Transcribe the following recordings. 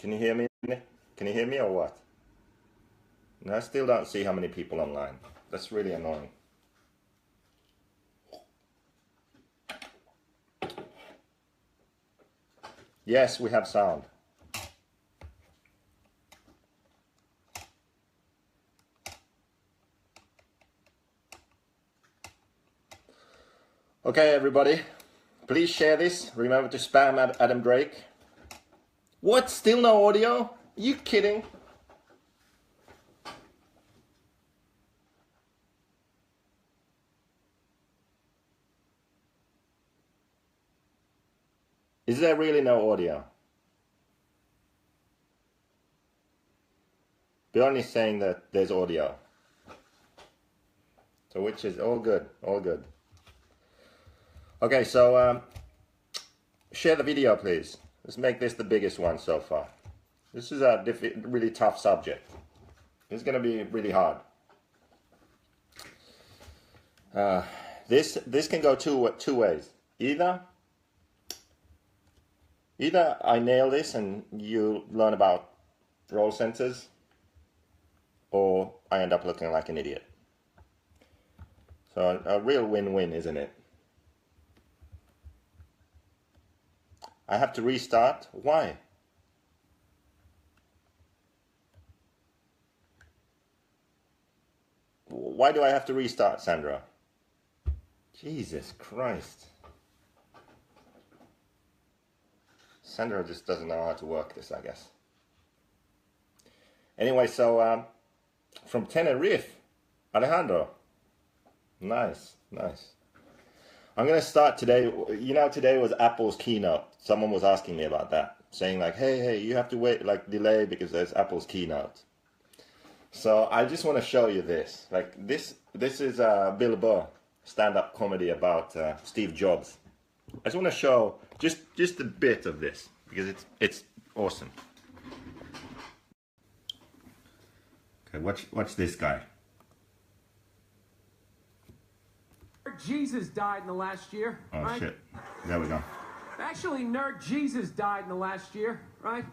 Can you hear me? Can you hear me or what? No, I still don't see how many people online. That's really annoying. Yes, we have sound. Okay, everybody, please share this. Remember to spam Adam Drake. What? Still no audio? You kidding? Is there really no audio? Bjorn is saying that there's audio. So which is all good, all good. Okay, so share the video, please. Let's make this the biggest one so far. This is a really tough subject. It's going to be really hard. This can go two ways. Either I nail this and you learn about role centers, or I end up looking like an idiot. So a real win-win, isn't it? I have to restart. Why? Why do I have to restart, Sandra? Jesus Christ. Sandra just doesn't know how to work this, I guess. Anyway, so from Tenerife, Alejandro. Nice, nice. I'm going to start today. You know, today was Apple's keynote. Someone was asking me about that, saying like, hey, you have to wait, like delay because there's Apple's keynote. So I just want to show you this. Like this is Bill Burr stand-up comedy about Steve Jobs. I just want to show just a bit of this because it's awesome. Okay, watch this guy. Jesus died in the last year. Oh, right? Shit. There we go. Actually, Nerd Jesus died in the last year, right?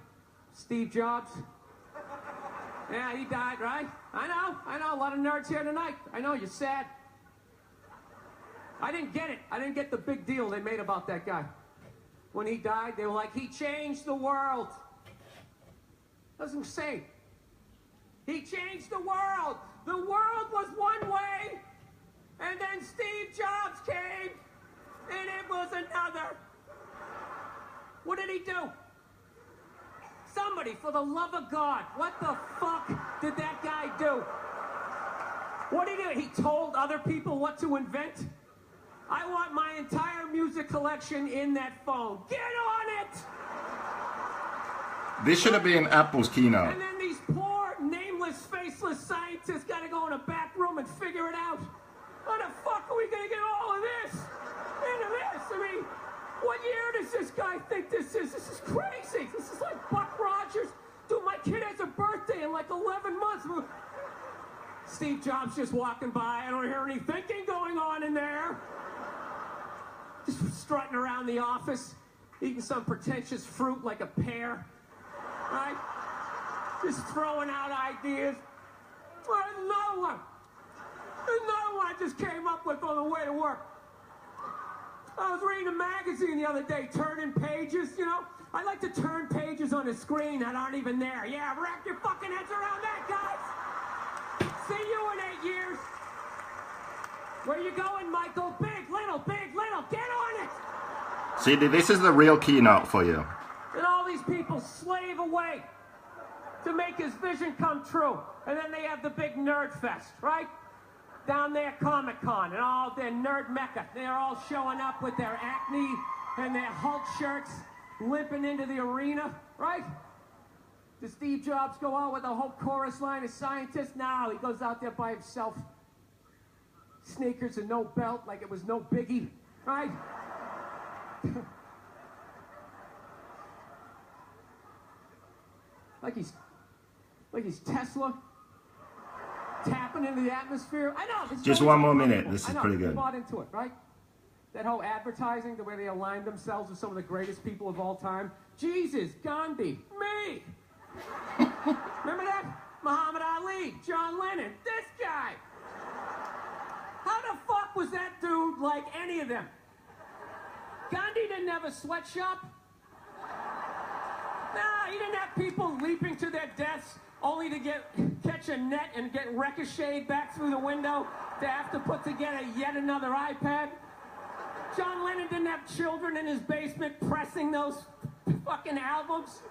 Steve Jobs. Yeah, he died, right? I know. A lot of nerds here tonight. I know, you're sad. I didn't get it. I didn't get the big deal they made about that guy. When he died, they were like, he changed the world. Doesn't say. He changed the world. The world was one way. And then Steve Jobs came, and it was another. What did he do? Somebody, for the love of God, what the fuck did that guy do? What did he do? He told other people what to invent? I want my entire music collection in that phone. Get on it! This should have been Apple's keynote. And then these poor, nameless, faceless scientists got to go in a back room and figure it out. How the fuck are we going to get all of this into this? I mean, what year does this guy think this is? This is crazy. This is like Buck Rogers. Dude, my kid has a birthday in like 11 months. Steve Jobs just walking by. I don't hear any thinking going on in there. Just strutting around the office, eating some pretentious fruit like a pear. Right? Just throwing out ideas. No one just came up with on the way to work. I was reading a magazine the other day, turning pages, you know. I like to turn pages on a screen that aren't even there. Yeah, wrap your fucking heads around that, guys. See you in 8 years. Where you going, Michael? Big, little, get on it. See, this is the real keynote for you. And all these people slave away to make his vision come true. And then they have the big nerd fest, right? Down there, Comic-Con, and all their nerd mecca. They're all showing up with their Acne and their Hulk shirts, limping into the arena, right? Does Steve Jobs go out with a whole chorus line of scientists? No, he goes out there by himself. Sneakers and no belt, like it was no biggie, right? like he's Tesla. Tapping into the atmosphere. I know. Just one more minute. This is pretty good. I bought into it, right? That whole advertising, the way they aligned themselves with some of the greatest people of all time. Jesus, Gandhi, me. Remember that? Muhammad Ali, John Lennon, this guy. How the fuck was that dude like any of them? Gandhi didn't have a sweatshop. Nah, he didn't have people leaping to their deaths only to catch a net and get ricocheted back through the window to have to put together yet another iPad. John Lennon didn't have children in his basement pressing those fucking albums.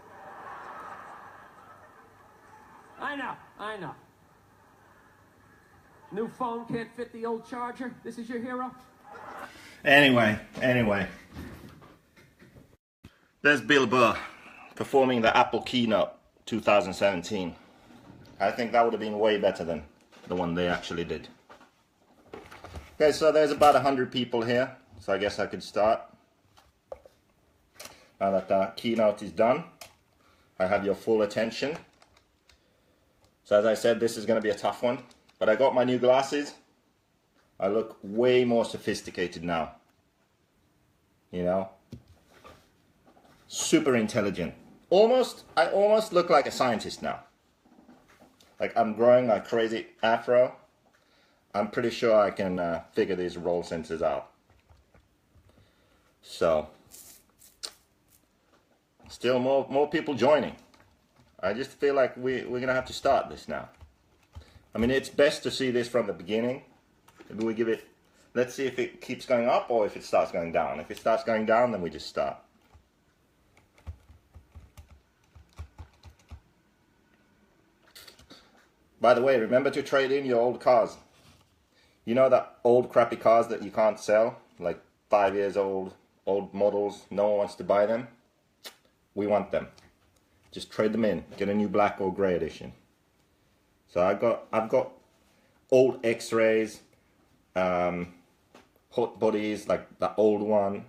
I know. New phone can't fit the old charger. This is your hero? Anyway. There's Bill Burr performing the Apple keynote 2017. I think that would have been way better than the one they actually did. Okay, so there's about 100 people here, so I guess I could start. Now that the keynote is done, I have your full attention. So as I said, this is going to be a tough one, but I got my new glasses. I look way more sophisticated now. You know? Super intelligent. I almost look like a scientist now. Like I'm growing like crazy afro. I'm pretty sure I can figure these roll sensors out. So, still more people joining. I just feel like we're gonna have to start this now. I mean, it's best to see this from the beginning. Maybe we give it, let's see if it keeps going up or if it starts going down. If it starts going down, then we just start. By the way, remember to trade in your old cars. You know that old crappy cars that you can't sell? Like 5 years old models, no one wants to buy them? We want them. Just trade them in, get a new black or grey edition. So I've got old X-rays, hot bodies, like the old one,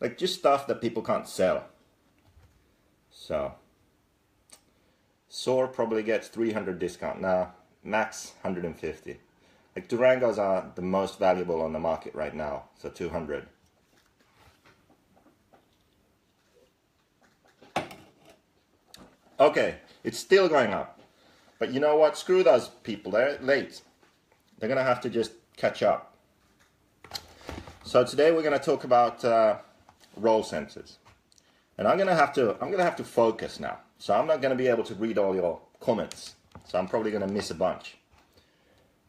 like just stuff that people can't sell. So Soar probably gets 300 discount now, max 150. Like Durangos are the most valuable on the market right now, so 200. Okay, it's still going up. But you know what? Screw those people, they're late. They're gonna have to just catch up. So today we're gonna talk about roll sensors. And I'm gonna have to focus now. So I'm not gonna be able to read all your comments. So I'm probably gonna miss a bunch.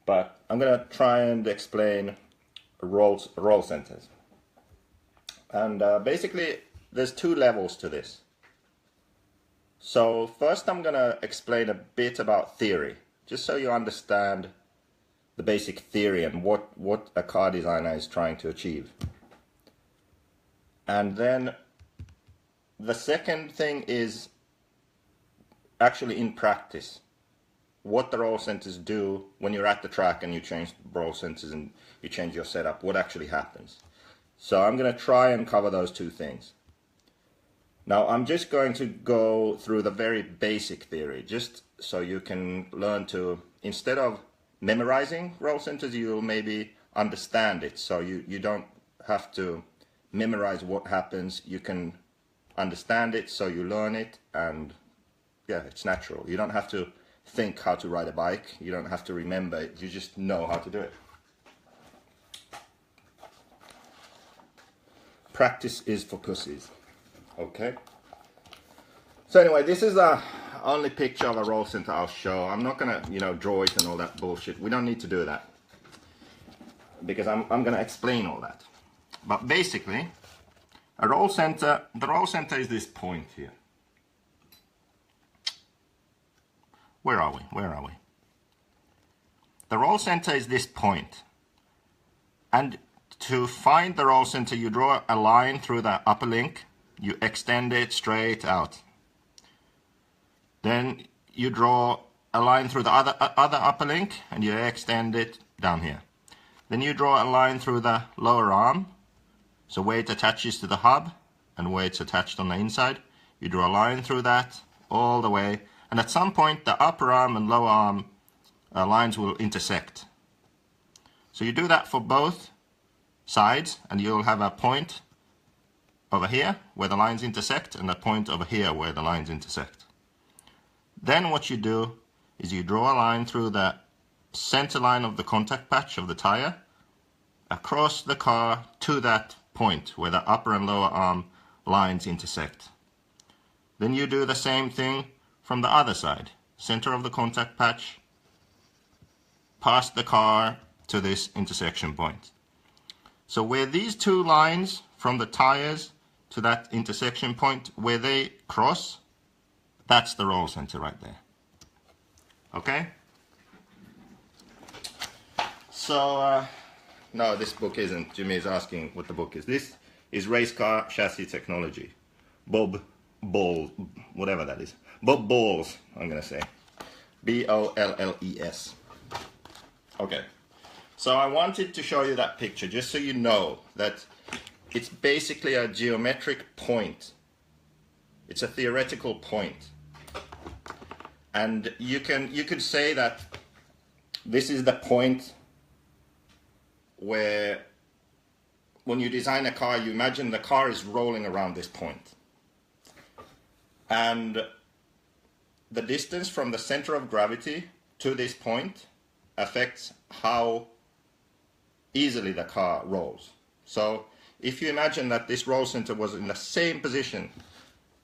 But I'm gonna try and explain roll sensors. And basically there's two levels to this. So first I'm gonna explain a bit about theory, just so you understand the basic theory and what a car designer is trying to achieve. And then the second thing is actually in practice, what the roll sensors do when you're at the track and you change roll sensors and you change your setup, what actually happens. So I'm going to try and cover those two things. Now I'm just going to go through the very basic theory, just so you can learn to, instead of memorizing roll sensors, you'll maybe understand it. So you don't have to memorize what happens, you can understand it, so you learn it, and yeah, it's natural. You don't have to think how to ride a bike, you don't have to remember it, you just know how to do it. Practice is for pussies. Okay. So anyway, this is the only picture of a roll sensor I'll show. I'm not gonna, draw it and all that bullshit. We don't need to do that, because I'm gonna explain all that. But basically, the roll sensor is this point here. Where are we? The roll sensor is this point. And to find the roll sensor, you draw a line through the upper link, you extend it straight out. Then you draw a line through the other upper link and you extend it down here. Then you draw a line through the lower arm, so where it attaches to the hub and where it's attached on the inside. You draw a line through that all the way, and at some point the upper arm and lower arm lines will intersect. So you do that for both sides and you'll have a point over here where the lines intersect and a point over here where the lines intersect. Then what you do is you draw a line through the center line of the contact patch of the tire across the car to that point where the upper and lower arm lines intersect. Then you do the same thing from the other side, center of the contact patch, past the car to this intersection point. So where these two lines from the tires to that intersection point, where they cross, that's the roll center right there. Okay? So, no, this book isn't. Jimmy is asking what the book is. This is Race Car Chassis Technology. Bob Ball, whatever that is. Bob Balls, I'm going to say. B-O-L-L-E-S. Okay. So I wanted to show you that picture just so you know that it's basically a geometric point. It's a theoretical point. And you could say that this is the point where when you design a car, you imagine the car is rolling around this point. And the distance from the center of gravity to this point affects how easily the car rolls. So if you imagine that this roll center was in the same position,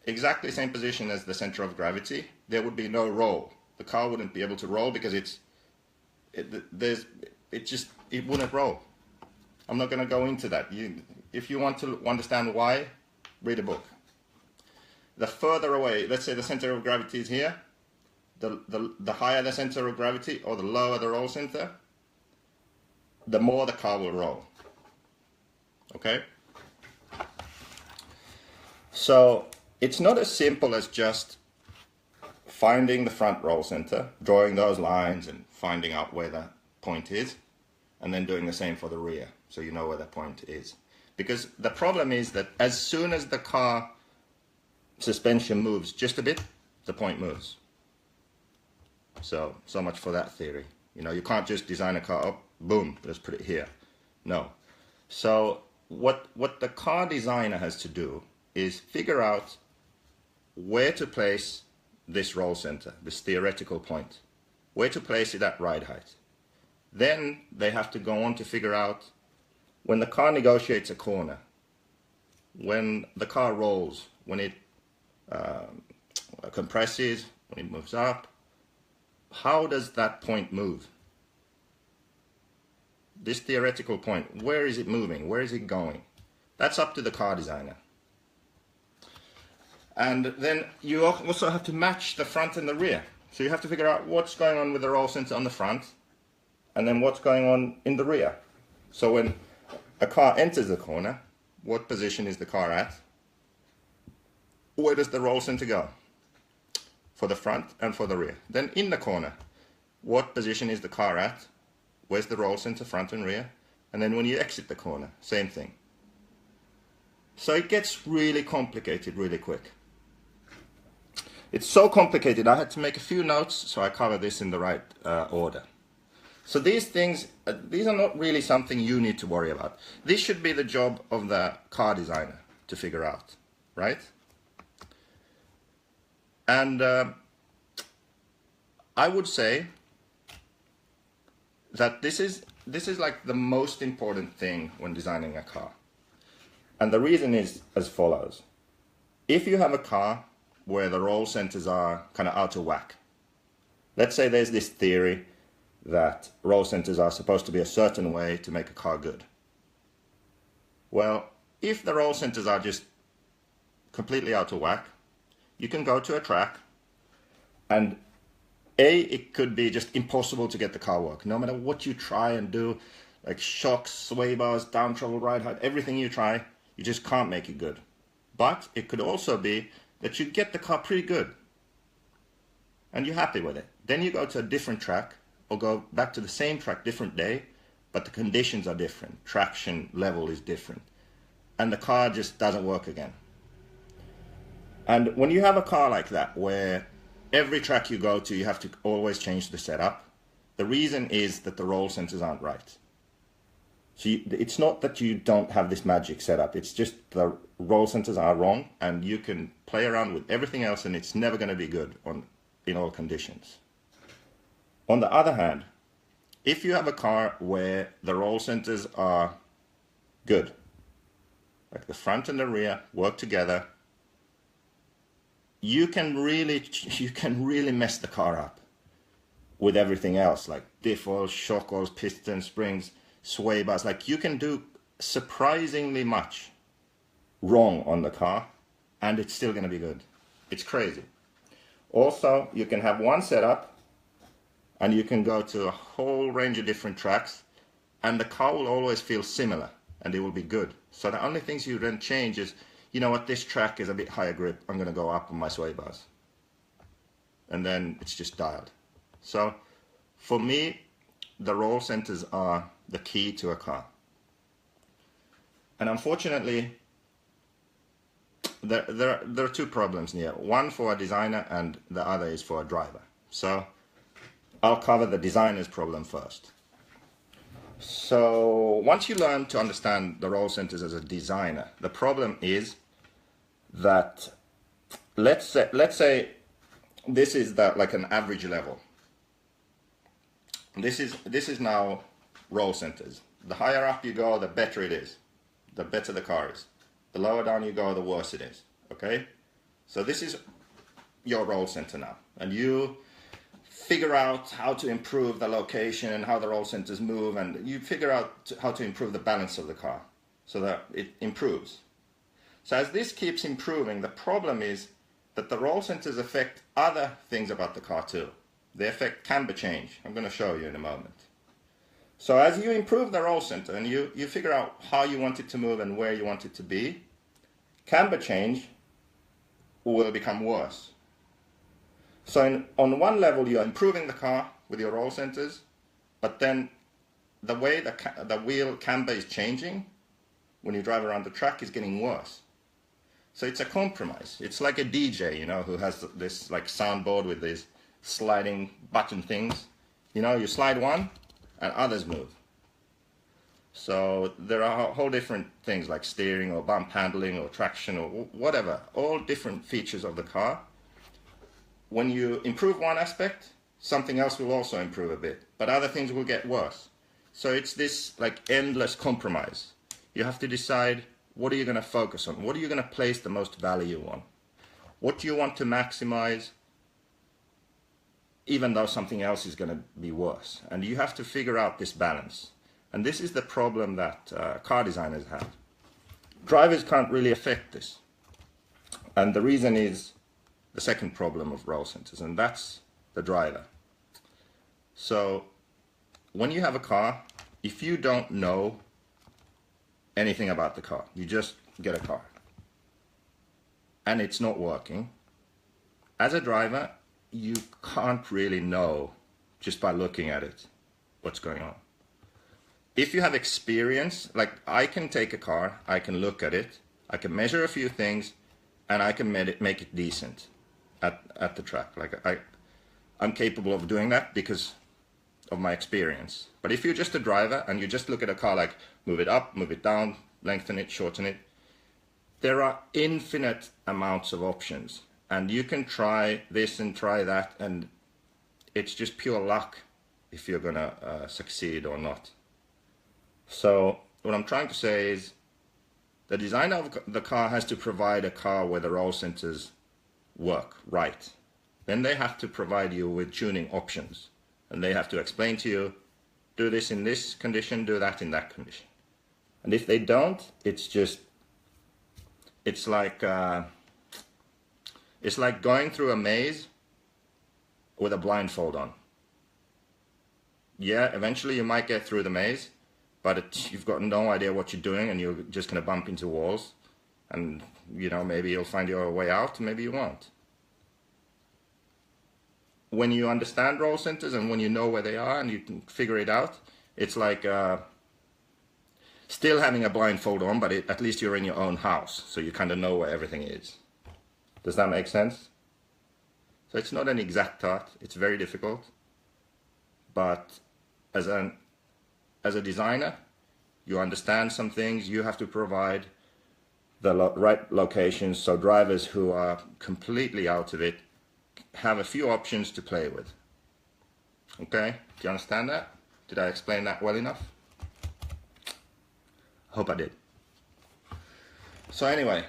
exactly same position as the center of gravity, there would be no roll. The car wouldn't be able to roll because it wouldn't roll. I'm not going to go into that. If you want to understand why, read a book. The further away, let's say the center of gravity is here, the higher the center of gravity or the lower the roll center, the more the car will roll. Okay? So it's not as simple as just finding the front roll center, drawing those lines and finding out where that point is, and then doing the same for the rear, so you know where the point is. Because the problem is that as soon as the car suspension moves just a bit, the point moves. So much for that theory. You know, you can't just design a car up, boom, let's put it here. No. So what the car designer has to do is figure out where to place this roll center, this theoretical point, where to place it at ride height. Then they have to go on to figure out when the car negotiates a corner, when the car rolls, when it compresses, when it moves up, how does that point move? This theoretical point, where is it moving? Where is it going? That's up to the car designer. And then you also have to match the front and the rear. So you have to figure out what's going on with the roll center on the front and then what's going on in the rear. So when a car enters the corner, what position is the car at? Where does the roll center go? For the front and for the rear. Then in the corner, what position is the car at? Where's the roll center, front and rear? And then when you exit the corner, same thing. So it gets really complicated really quick. It's so complicated, I had to make a few notes so I cover this in the right order. So these things, these are not really something you need to worry about. This should be the job of the car designer to figure out, right? And I would say that this is like the most important thing when designing a car. And the reason is as follows. If you have a car where the roll centers are kind of out of whack, let's say there's this theory that roll centers are supposed to be a certain way to make a car good. Well, if the roll centers are just completely out of whack, you can go to a track and it could be just impossible to get the car work. No matter what you try and do, like shocks, sway bars, down travel, ride height, everything you try, you just can't make it good. But it could also be that you get the car pretty good and you're happy with it. Then you go to a different track or go back to the same track, different day, but the conditions are different. Traction level is different. And the car just doesn't work again. And when you have a car like that, where every track you go to, you have to always change the setup, the reason is that the roll centers aren't right. So it's not that you don't have this magic setup, it's just the roll centers are wrong, and you can play around with everything else and it's never going to be good on in all conditions. On the other hand, if you have a car where the roll centers are good, like the front and the rear work together, you can really mess the car up with everything else, like diff oils, shock oils, pistons, springs, sway bars. Like, you can do surprisingly much wrong on the car and it's still going to be good. It's crazy. Also, you can have one setup and you can go to a whole range of different tracks and the car will always feel similar and it will be good. So the only things you then change is, you know what, this track is a bit higher grip, I'm going to go up on my sway bars. And then it's just dialed. So for me, the roll centers are the key to a car. And unfortunately, there are two problems here. One for a designer and the other is for a driver. So I'll cover the designer's problem first. So once you learn to understand the roll centers as a designer, the problem is that let's say this is like an average level. This is now roll centers. The higher up you go, the better it is. The better the car is. The lower down you go, the worse it is. Okay? So this is your roll center now. And you figure out how to improve the location and how the roll centers move, and you figure out how to improve the balance of the car so that it improves. So as this keeps improving, the problem is that the roll centers affect other things about the car too. They affect camber change. I'm going to show you in a moment. So as you improve the roll center and you figure out how you want it to move and where you want it to be, camber change will become worse. So on one level, you're improving the car with your roll centers, but then the way the wheel camber is changing when you drive around the track is getting worse. So it's a compromise. It's like a DJ, you know, who has this like soundboard with these sliding button things. You know, you slide one and others move. So there are whole different things like steering or bump handling or traction or whatever, all different features of the car. When you improve one aspect, something else will also improve a bit, but other things will get worse. So it's this like endless compromise. You have to decide, what are you going to focus on? What are you going to place the most value on? What do you want to maximize, even though something else is going to be worse? And you have to figure out this balance. And this is the problem that car designers have. Drivers can't really affect this. And the reason is the second problem of roll centers, and that's the driver. So when you have a car, if you don't know anything about the car, you just get a car and it's not working, as a driver, you can't really know just by looking at it what's going on. If you have experience, like I can take a car, I can look at it, I can measure a few things, and I can make it decent at the track. Like I'm capable of doing that because of my experience. But if you're just a driver and you just look at a car like move it up, move it down, lengthen it, shorten it, there are infinite amounts of options. And you can try this and try that, and it's just pure luck if you're gonna succeed or not. So what I'm trying to say is the designer of the car has to provide a car where the roll centers work right. Then they have to provide you with tuning options, and they have to explain to you, do this in this condition, do that in that condition. And if they don't, it's like going through a maze with a blindfold on. Yeah, eventually you might get through the maze, but you've got no idea what you're doing and you're just going to bump into walls. And, you know, maybe you'll find your way out, maybe you won't. When you understand roll centers and when you know where they are and you can figure it out, it's like still having a blindfold on, but at least you're in your own house, so you kind of know where everything is. Does that make sense? So it's not an exact art, it's very difficult, but as a designer, you understand some things, you have to provide the right locations so drivers who are completely out of it have a few options to play with. Okay, do you understand that? Did I explain that well enough? Hope I did. So anyway,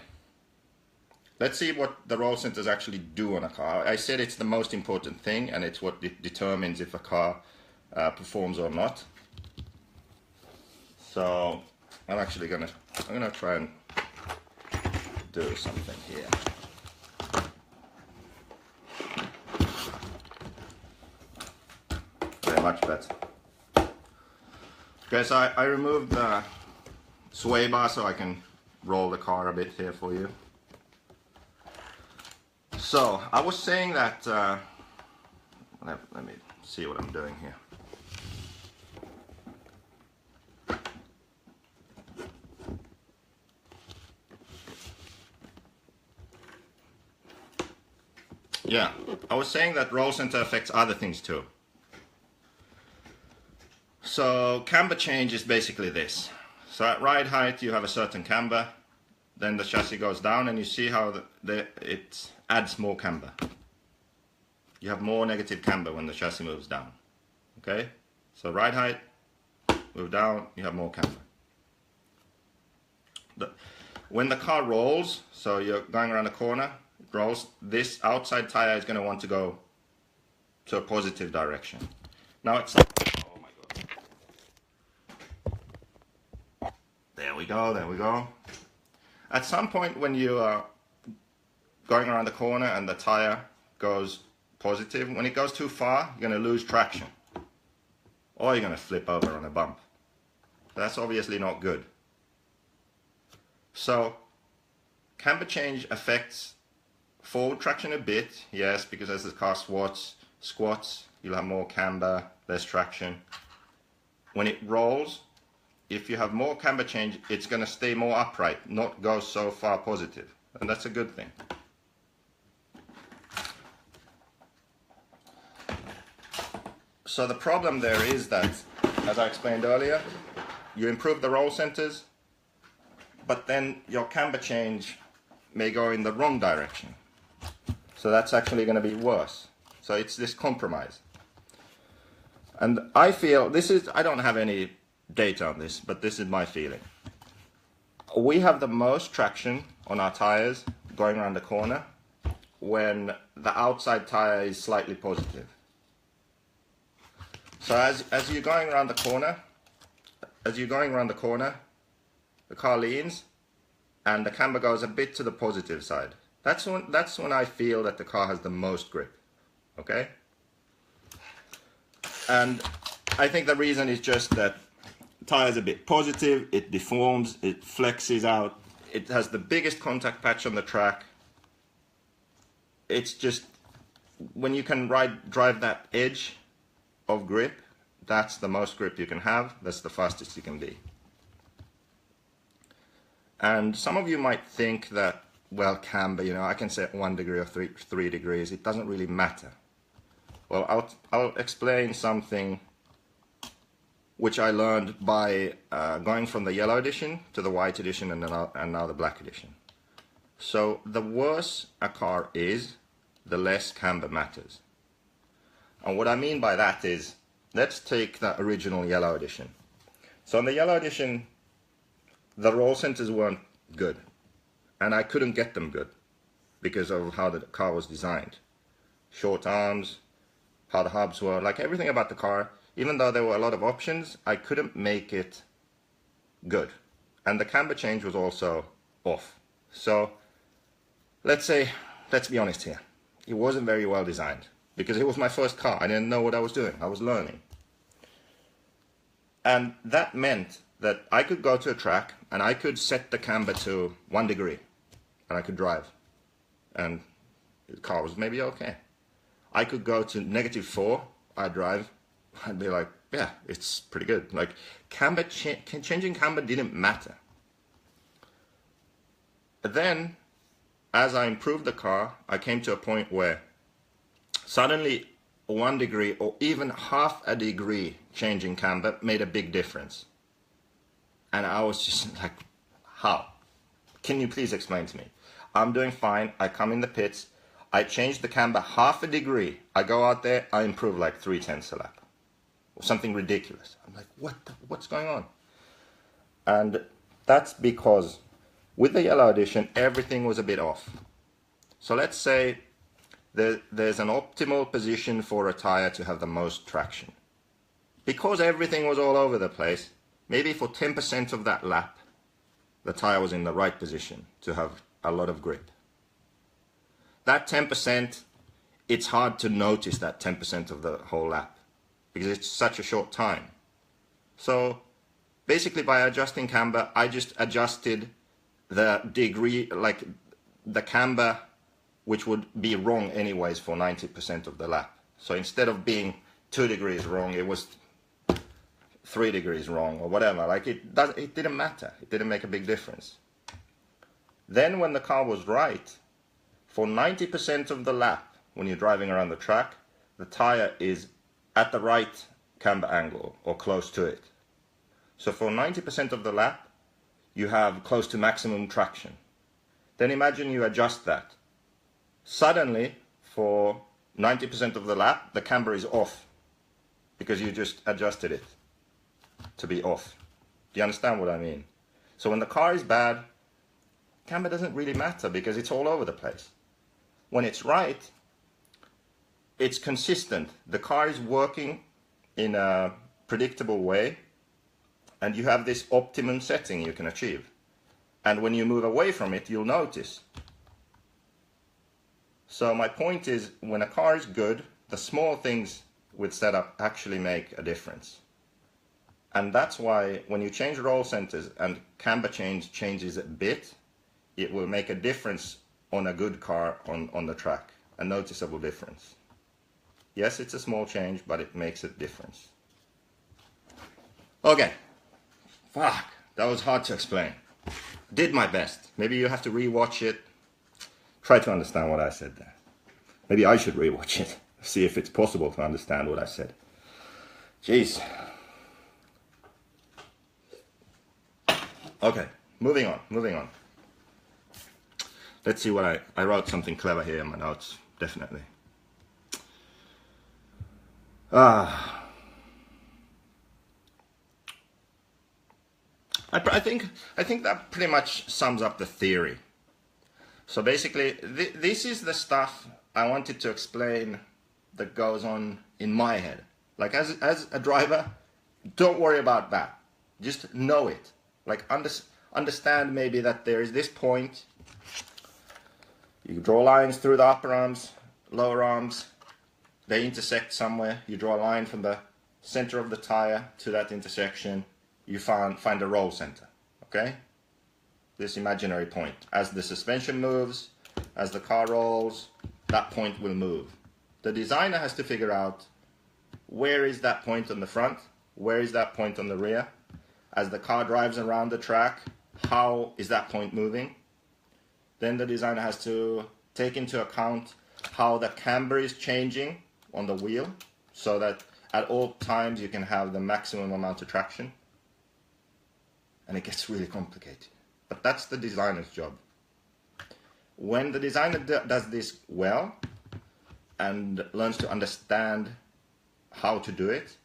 let's see what the roll centers actually do on a car. I said it's the most important thing, and it's what determines if a car performs or not. So I'm gonna try and do something here. Very much better. Okay, so I removed the sway bar so I can roll the car a bit here for you. So I was saying that, let me see what I'm doing here. Yeah, I was saying that roll center affects other things too. So camber change is basically this. So at ride height you have a certain camber, then the chassis goes down and you see how it adds more camber. You have more negative camber when the chassis moves down. Okay? So ride height, move down, you have more camber. When the car rolls, so you're going around a corner, it rolls, this outside tire is going to want to go to a positive direction. Now it's... Oh my God. There we go, there we go. At some point when you are going around the corner and the tire goes positive, when it goes too far, you're going to lose traction. Or you're going to flip over on a bump. That's obviously not good. So, camber change affects forward traction a bit, yes, because as the car squats, you'll have more camber, less traction. When it rolls, if you have more camber change, it's going to stay more upright, not go so far positive. And that's a good thing. So the problem there is that, as I explained earlier, you improve the roll centers, but then your camber change may go in the wrong direction. So that's actually going to be worse. So it's this compromise. And I feel, I don't have any data on this, but this is my feeling. We have the most traction on our tires going around the corner when the outside tire is slightly positive. So as you're going around the corner, the car leans and the camber goes a bit to the positive side. That's when I feel that the car has the most grip. Okay? And I think the reason is just that the tire is a bit positive, it deforms, it flexes out, it has the biggest contact patch on the track. It's just, when you can drive that edge of grip, that's the most grip you can have, that's the fastest you can be. And some of you might think that, well, camber, I can set 1 degree or 3 degrees, it doesn't really matter. Well, I'll explain something which I learned by going from the yellow edition to the white edition and now the black edition. So the worse a car is, the less camber matters. And what I mean by that is, let's take the original yellow edition. So in the yellow edition, the roll centers weren't good. And I couldn't get them good because of how the car was designed. Short arms, how the hubs were, like everything about the car, even though there were a lot of options, I couldn't make it good. And the camber change was also off. So let's be honest here. It wasn't very well designed because it was my first car. I didn't know what I was doing. I was learning. And that meant that I could go to a track and I could set the camber to 1 degree and I could drive. And the car was maybe okay. I could go to -4, I'd drive, I'd be like, yeah, it's pretty good. Like, camber changing camber didn't matter. But then, as I improved the car, I came to a point where suddenly 1 degree or even half a degree changing camber made a big difference. And I was just like, how? Can you please explain to me? I'm doing fine. I come in the pits. I change the camber half a degree. I go out there, I improve like 3/10 a lap. Or something ridiculous. I'm like, what's going on? And that's because with the yellow edition, everything was a bit off. So let's say there's an optimal position for a tire to have the most traction. Because everything was all over the place, maybe for 10% of that lap, the tire was in the right position to have a lot of grip. That 10%, it's hard to notice that 10% of the whole lap because it's such a short time. So basically by adjusting camber, I just adjusted the degree, like the camber, which would be wrong anyways for 90% of the lap. So instead of being 2 degrees wrong, it was 3 degrees wrong or whatever. Like it didn't matter. It didn't make a big difference. Then when the car was right, for 90% of the lap, when you're driving around the track, the tire is at the right camber angle or close to it. So for 90% of the lap, you have close to maximum traction. Then imagine you adjust that. Suddenly, for 90% of the lap, the camber is off because you just adjusted it to be off. Do you understand what I mean? So when the car is bad, camber doesn't really matter because it's all over the place. When it's right, it's consistent. The car is working in a predictable way, and you have this optimum setting you can achieve. And when you move away from it, you'll notice. So my point is, when a car is good, the small things with setup actually make a difference. And that's why when you change roll centers and camber changes a bit, it will make a difference on a good car on the track, a noticeable difference. Yes, it's a small change, but it makes a difference. Okay, fuck, that was hard to explain. Did my best. Maybe you have to rewatch it. Try to understand what I said there. Maybe I should rewatch it, see if it's possible to understand what I said. Jeez. Okay, moving on. Let's see what I wrote something clever here in my notes, definitely. I think that pretty much sums up the theory. So basically, this is the stuff I wanted to explain that goes on in my head. Like as a driver, don't worry about that. Just know it. Like understand maybe that there is this point. You draw lines through the upper arms, lower arms. They intersect somewhere. You draw a line from the center of the tire to that intersection. You find a roll center. Okay? This imaginary point. As the suspension moves, as the car rolls, that point will move. The designer has to figure out where is that point on the front, where is that point on the rear. As the car drives around the track, how is that point moving? Then the designer has to take into account how the camber is changing on the wheel so that at all times you can have the maximum amount of traction. And it gets really complicated. But that's the designer's job. When the designer does this well and learns to understand how to do it,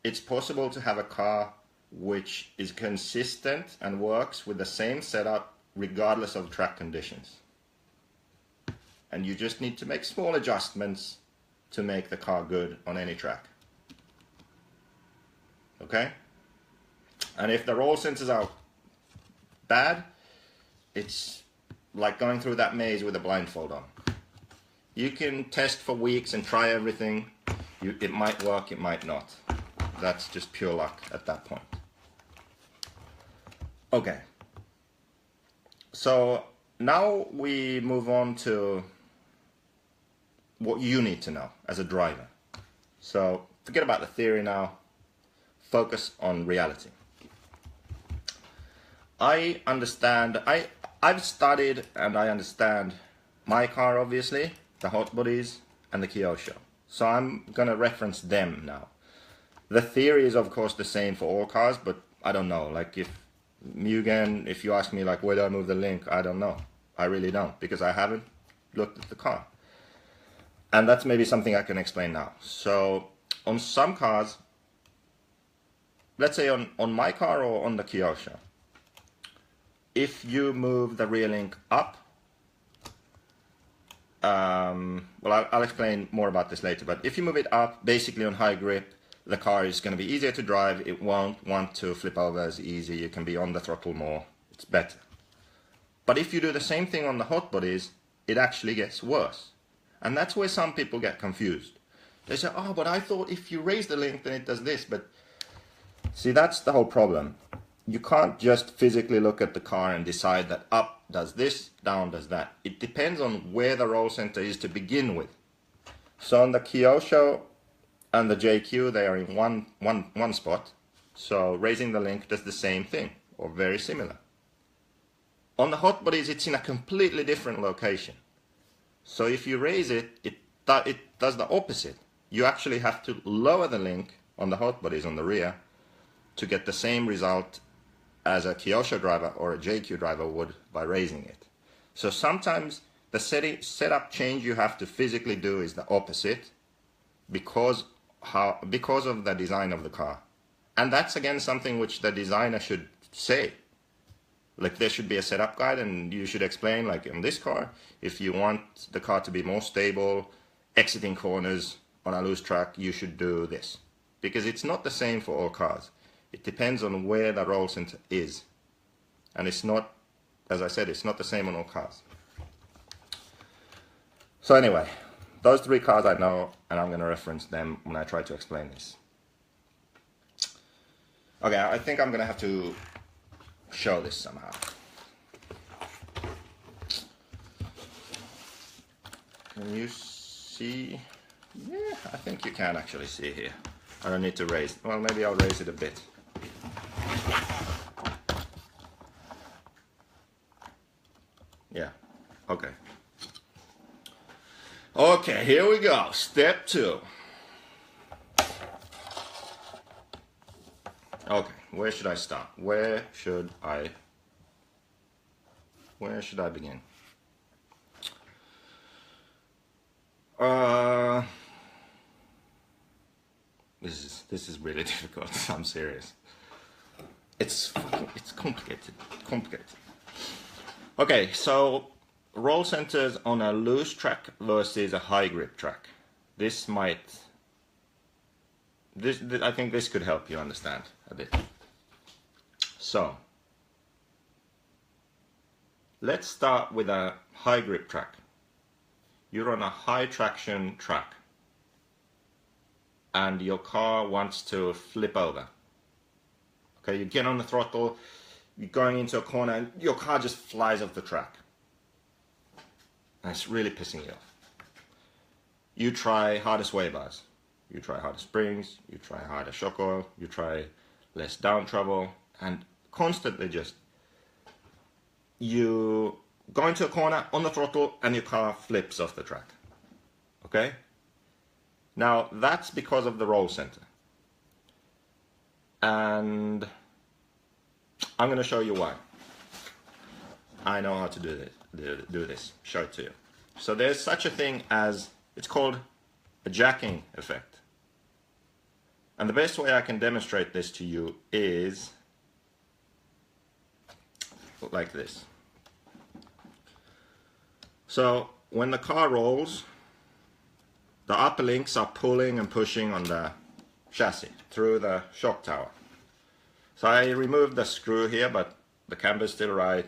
it's possible to have a car which is consistent and works with the same setup regardless of track conditions. And you just need to make small adjustments to make the car good on any track. Okay? And if the roll centers are bad, it's like going through that maze with a blindfold on. You can test for weeks and try everything. It might work, it might not. That's just pure luck at that point. Okay. So now we move on to what you need to know as a driver. So forget about the theory now. Focus on reality. I understand, I've studied and I understand my car, obviously, the hot bodies and the Kyosho. So I'm going to reference them now. The theory is of course the same for all cars, but I don't know. Like if you ask me like where do I move the link, I don't know. I really don't because I haven't looked at the car. And that's maybe something I can explain now. So on some cars, let's say on my car or on the Kyosho, if you move the rear link up, well, I'll explain more about this later, but if you move it up, basically on high grip, the car is going to be easier to drive. It won't want to flip over as easy. You can be on the throttle more. It's better. But if you do the same thing on the hot bodies, it actually gets worse. And that's where some people get confused. They say, oh, but I thought if you raise the link, then it does this. But see, that's the whole problem. You can't just physically look at the car and decide that up does this, down does that. It depends on where the roll center is to begin with. So on the Kyosho and the JQ, they are in one spot. So raising the link does the same thing, or very similar. On the hot bodies, it's in a completely different location. So if you raise it, it does the opposite. You actually have to lower the link on the hot bodies on the rear to get the same result as a Kyosho driver or a JQ driver would by raising it. So sometimes the setup change you have to physically do is the opposite because of the design of the car. And that's again something which the designer should say. Like there should be a setup guide and you should explain, like in this car, if you want the car to be more stable, exiting corners on a loose track, you should do this. Because it's not the same for all cars. It depends on where the roll center is. And it's not, as I said, it's not the same on all cars. So anyway, those three cars I know, and I'm going to reference them when I try to explain this. Okay, I think I'm going to have to show this somehow. Can you see? Yeah, I think you can actually see here. I don't need to raise, well, maybe I'll raise it a bit. Yeah, okay. Okay, here we go. Step 2. Okay, where should I start? Where should I begin? This is really difficult. I'm serious. It's complicated. Okay, so roll centers on a loose track versus a high grip track. I think this could help you understand a bit. So let's start with a high grip track. You're on a high traction track and your car wants to flip over. Okay, you get on the throttle, you're going into a corner and your car just flies off the track. And it's really pissing you off. You try harder sway bars, you try harder springs, you try harder shock oil, you try less down travel, and constantly just you go into a corner on the throttle and your car flips off the track. Okay? Now that's because of the roll center. And I'm going to show you why. I know how to do this. Show it to you. So there's such a thing as, it's called a jacking effect. And the best way I can demonstrate this to you is like this. So when the car rolls, the upper links are pulling and pushing on the chassis through the shock tower. So I removed the screw here, but the camber is still right.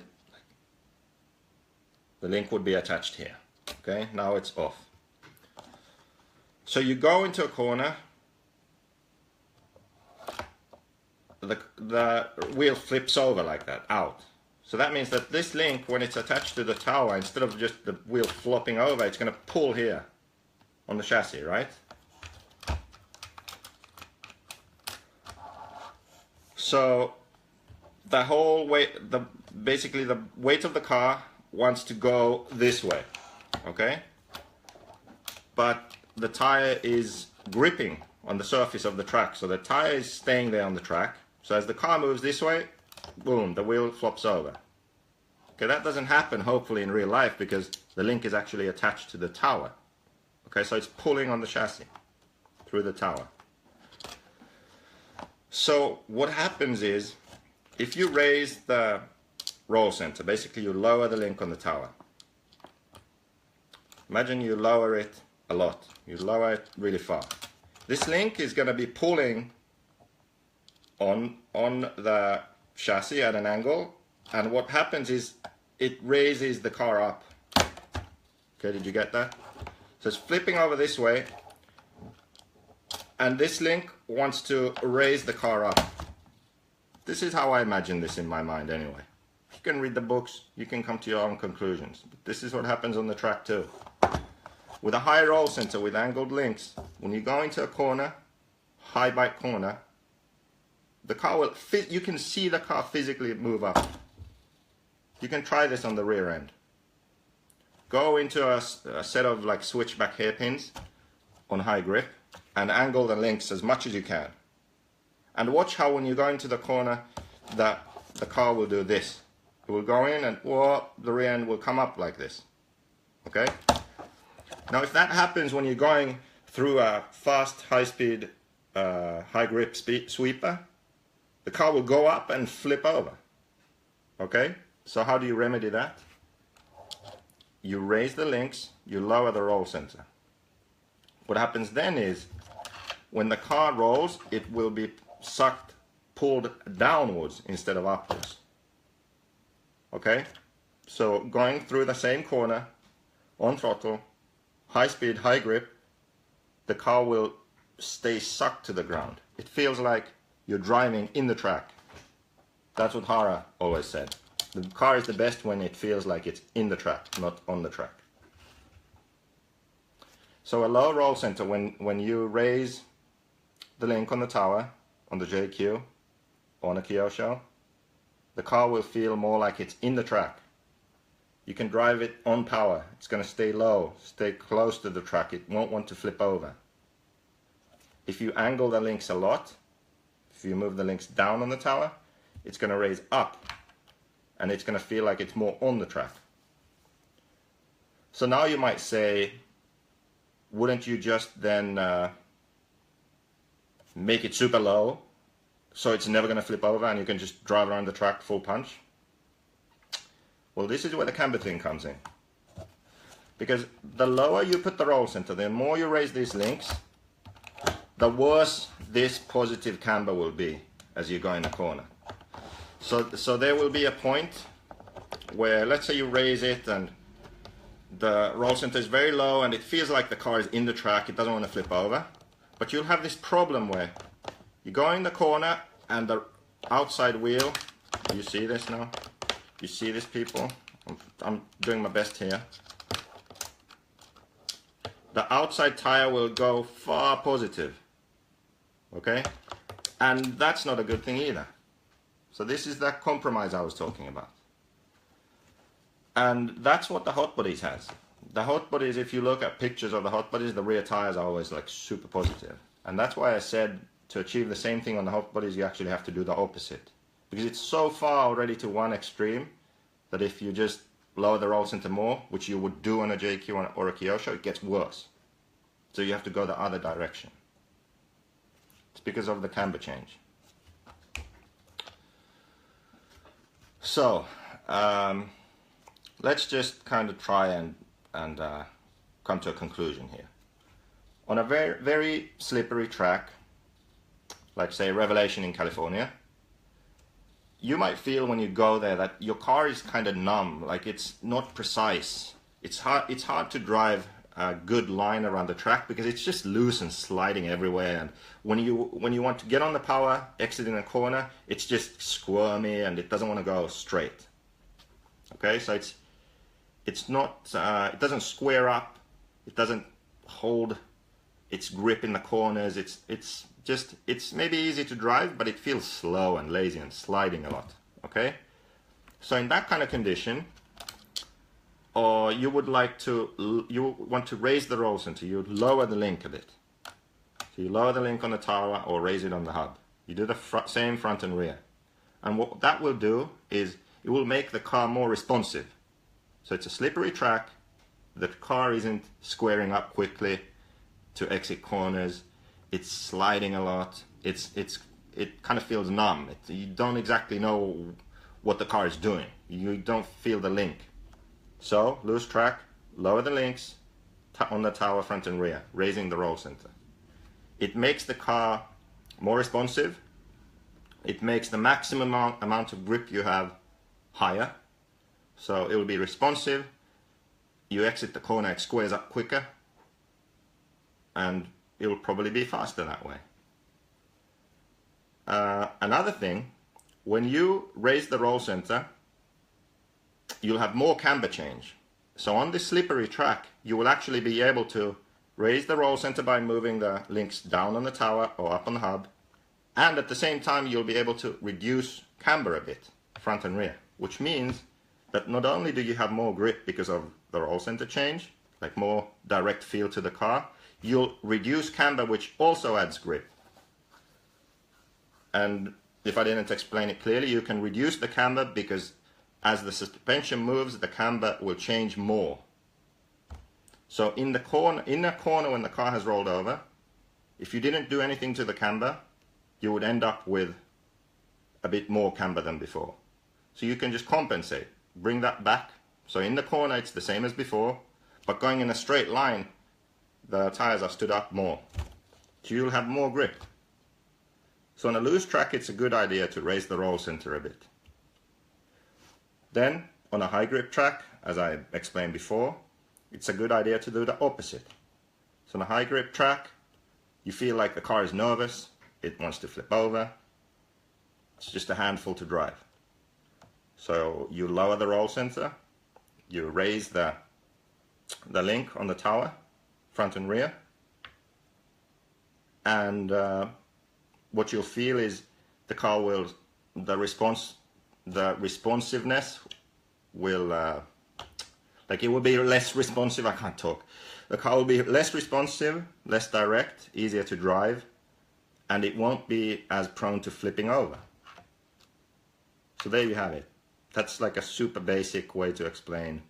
The link would be attached here. Okay, now it's off. So you go into a corner, the wheel flips over like that, out. So that means that this link, when it's attached to the tower, instead of just the wheel flopping over, it's going to pull here on the chassis, right? So the whole weight, basically the weight of the car wants to go this way, okay? But the tire is gripping on the surface of the track, so the tire is staying there on the track. So as the car moves this way, boom, the wheel flops over. Okay, that doesn't happen hopefully in real life because the link is actually attached to the tower. Okay, so it's pulling on the chassis through the tower. So what happens is, if you raise the roll center, basically you lower the link on the tower. Imagine you lower it a lot. You lower it really far. This link is going to be pulling on the chassis at an angle, and what happens is it raises the car up. Okay, did you get that? So it's flipping over this way, and this link wants to raise the car up. This is how I imagine this in my mind anyway. You can read the books, you can come to your own conclusions, but this is what happens on the track too. With a high roll center with angled links, when you go into a corner, high bike corner, the car will you can see the car physically move up. You can try this on the rear end. Go into a set of like switchback hairpins on high grip and angle the links as much as you can. And watch how when you go into the corner that the car will do this. It will go in and the rear end will come up like this. Okay? Now if that happens when you're going through a fast, high-speed, high-grip sweeper, the car will go up and flip over. Okay? So how do you remedy that? You raise the links, you lower the roll center. What happens then is, when the car rolls, it will be sucked, pulled downwards instead of upwards. Okay? So going through the same corner, on throttle, high speed, high grip, the car will stay sucked to the ground. It feels like you're driving in the track. That's what Hara always said. The car is the best when it feels like it's in the track, not on the track. So a low roll center, when you raise the link on the tower, on the JQ, on a Kyosho, the car will feel more like it's in the track. You can drive it on power. It's going to stay low, stay close to the track. It won't want to flip over. If you angle the links a lot, if you move the links down on the tower, it's going to raise up, and it's going to feel like it's more on the track. So now you might say, wouldn't you just then make it super low so it's never going to flip over and you can just drive around the track full punch? Well, this is where the camber thing comes in. Because the lower you put the roll center, the more you raise these links, the worse this positive camber will be as you go in a corner. So there will be a point where, let's say you raise it and the roll center is very low and it feels like the car is in the track, it doesn't want to flip over. But you'll have this problem where you go in the corner and the outside wheel, you see this now? You see this, people? I'm doing my best here. The outside tire will go far positive. Okay? And that's not a good thing either. So this is that compromise I was talking about. And that's what the hot bodies has. The hot bodies, if you look at pictures of the hot bodies, the rear tires are always like super positive. And that's why I said to achieve the same thing on the hot bodies, you actually have to do the opposite. Because it's so far already to one extreme that if you just lower the roll center more, which you would do on a JQ or a Kyosho, it gets worse. So you have to go the other direction. It's because of the camber change. So, let's just kind of try and come to a conclusion here. On a very, very slippery track, like say Revelation in California, you might feel when you go there that your car is kind of numb, like it's not precise. It's hard to drive a good line around the track because it's just loose and sliding everywhere. And when you want to get on the power, exiting a corner, it's just squirmy and it doesn't want to go straight. Okay, so it's not, it doesn't square up, it doesn't hold its grip in the corners. It's maybe easy to drive, but it feels slow and lazy and sliding a lot. Okay, so in that kind of condition, or you want to raise the roll center, you lower the link a bit. So you lower the link on the tower or raise it on the hub. You do the same front and rear, and what that will do is it will make the car more responsive. So it's a slippery track, the car isn't squaring up quickly to exit corners, it's sliding a lot, it kind of feels numb. You don't exactly know what the car is doing. You don't feel the link. So loose track, lower the links on the tower front and rear, raising the roll center. It makes the car more responsive. It makes the maximum amount of grip you have higher. So it will be responsive. You exit the corner, it squares up quicker, and it will probably be faster that way. Another thing, when you raise the roll center, you'll have more camber change. So on this slippery track, you will actually be able to raise the roll center by moving the links down on the tower or up on the hub, and at the same time you'll be able to reduce camber a bit, front and rear, which means that not only do you have more grip because of the roll center change, like more direct feel to the car, you'll reduce camber, which also adds grip. And if I didn't explain it clearly, you can reduce the camber because as the suspension moves, the camber will change more. So in a corner when the car has rolled over, if you didn't do anything to the camber, you would end up with a bit more camber than before. So you can just compensate, bring that back. So in the corner it's the same as before, but going in a straight line, the tires are stood up more. So you'll have more grip. So on a loose track, it's a good idea to raise the roll center a bit. Then on a high grip track, as I explained before, it's a good idea to do the opposite. So on a high grip track, you feel like the car is nervous, it wants to flip over. It's just a handful to drive. So you lower the roll center, you raise the link on the tower, front and rear, and what you'll feel is the car will, the responsiveness will, like it will be less responsive, I can't talk. The car will be less responsive, less direct, easier to drive, and it won't be as prone to flipping over. So there you have it. That's like a super basic way to explain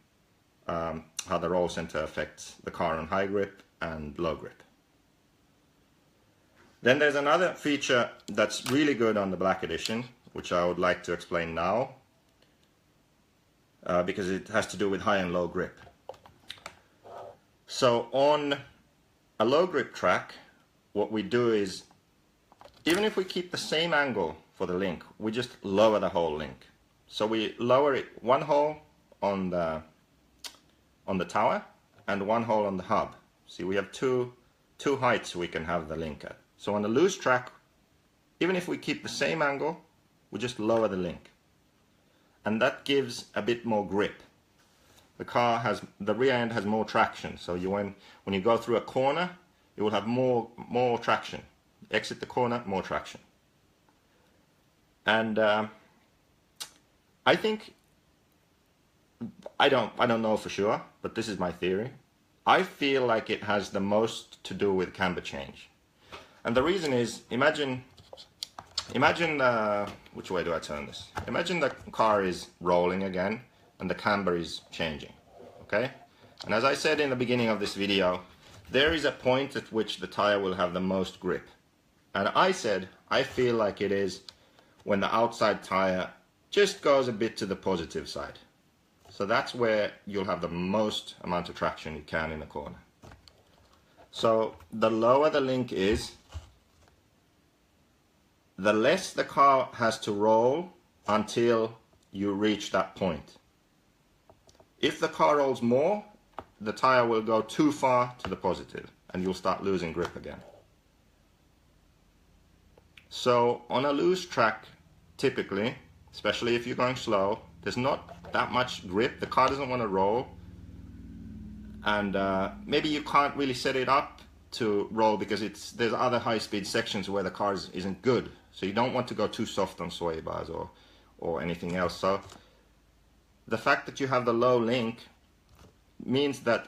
how the roll center affects the car on high grip and low grip. Then there's another feature that's really good on the Black Edition, which I would like to explain now, because it has to do with high and low grip. So on a low grip track, what we do is, even if we keep the same angle for the link, we just lower the whole link. So we lower it one hole on the tower and one hole on the hub. See, we have two heights we can have the link at. So on a loose track, even if we keep the same angle, we just lower the link. And that gives a bit more grip. The car has, the rear end has more traction. So when you go through a corner, it will have more traction. Exit the corner, more traction. And I think, I don't know for sure, but this is my theory. I feel like it has the most to do with camber change. And the reason is, imagine, which way do I turn this? Imagine the car is rolling again and the camber is changing, okay? And as I said in the beginning of this video, there is a point at which the tire will have the most grip. And I said, I feel like it is when the outside tire just goes a bit to the positive side. So that's where you'll have the most amount of traction you can in the corner. So the lower the link is, the less the car has to roll until you reach that point. If the car rolls more, the tire will go too far to the positive and you'll start losing grip again. So on a loose track, typically, especially if you're going slow, there's not that much grip. The car doesn't want to roll, and maybe you can't really set it up to roll because there's other high-speed sections where the car isn't good. So you don't want to go too soft on sway bars or anything else. So the fact that you have the low link means that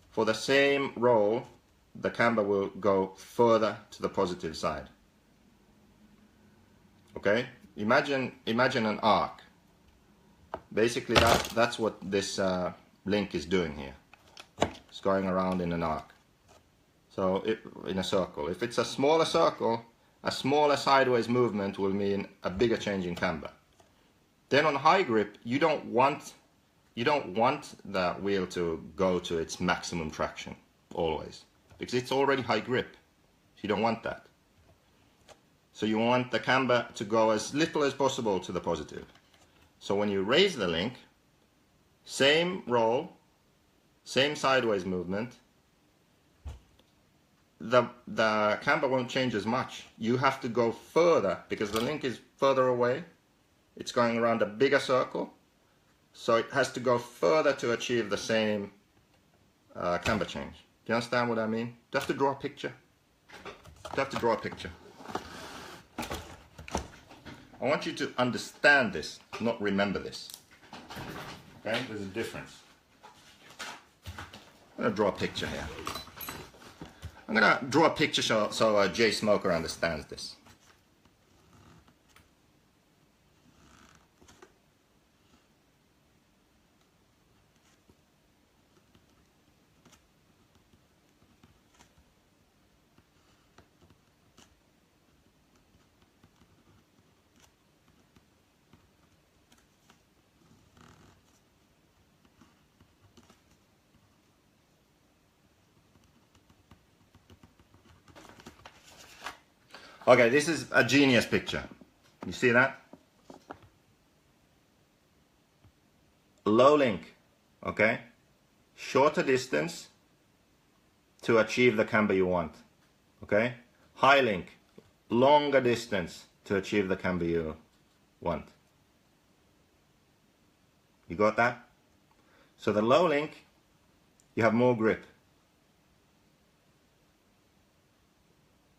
for the same roll, the camber will go further to the positive side. Okay? Imagine an arc. Basically that's what this link is doing here. It's going around in an arc. So in a circle. If it's a smaller circle, a smaller sideways movement will mean a bigger change in camber. Then on high grip, you don't want the wheel to go to its maximum traction always, because it's already high grip. You don't want that. So you want the camber to go as little as possible to the positive. So when you raise the link, same roll, same sideways movement, the camber won't change as much. You have to go further because the link is further away. It's going around a bigger circle, so it has to go further to achieve the same camber change. Do you understand what I mean? Do you have to draw a picture? Do you have to draw a picture? I want you to understand this, not remember this. Okay, there's a difference. I'm going to draw a picture here. I'm going to draw a picture so Jay Smoker understands this. Okay, this is a genius picture. You see that? Low link, okay? Shorter distance to achieve the camber you want, okay? High link, longer distance to achieve the camber you want. You got that? So the low link, you have more grip.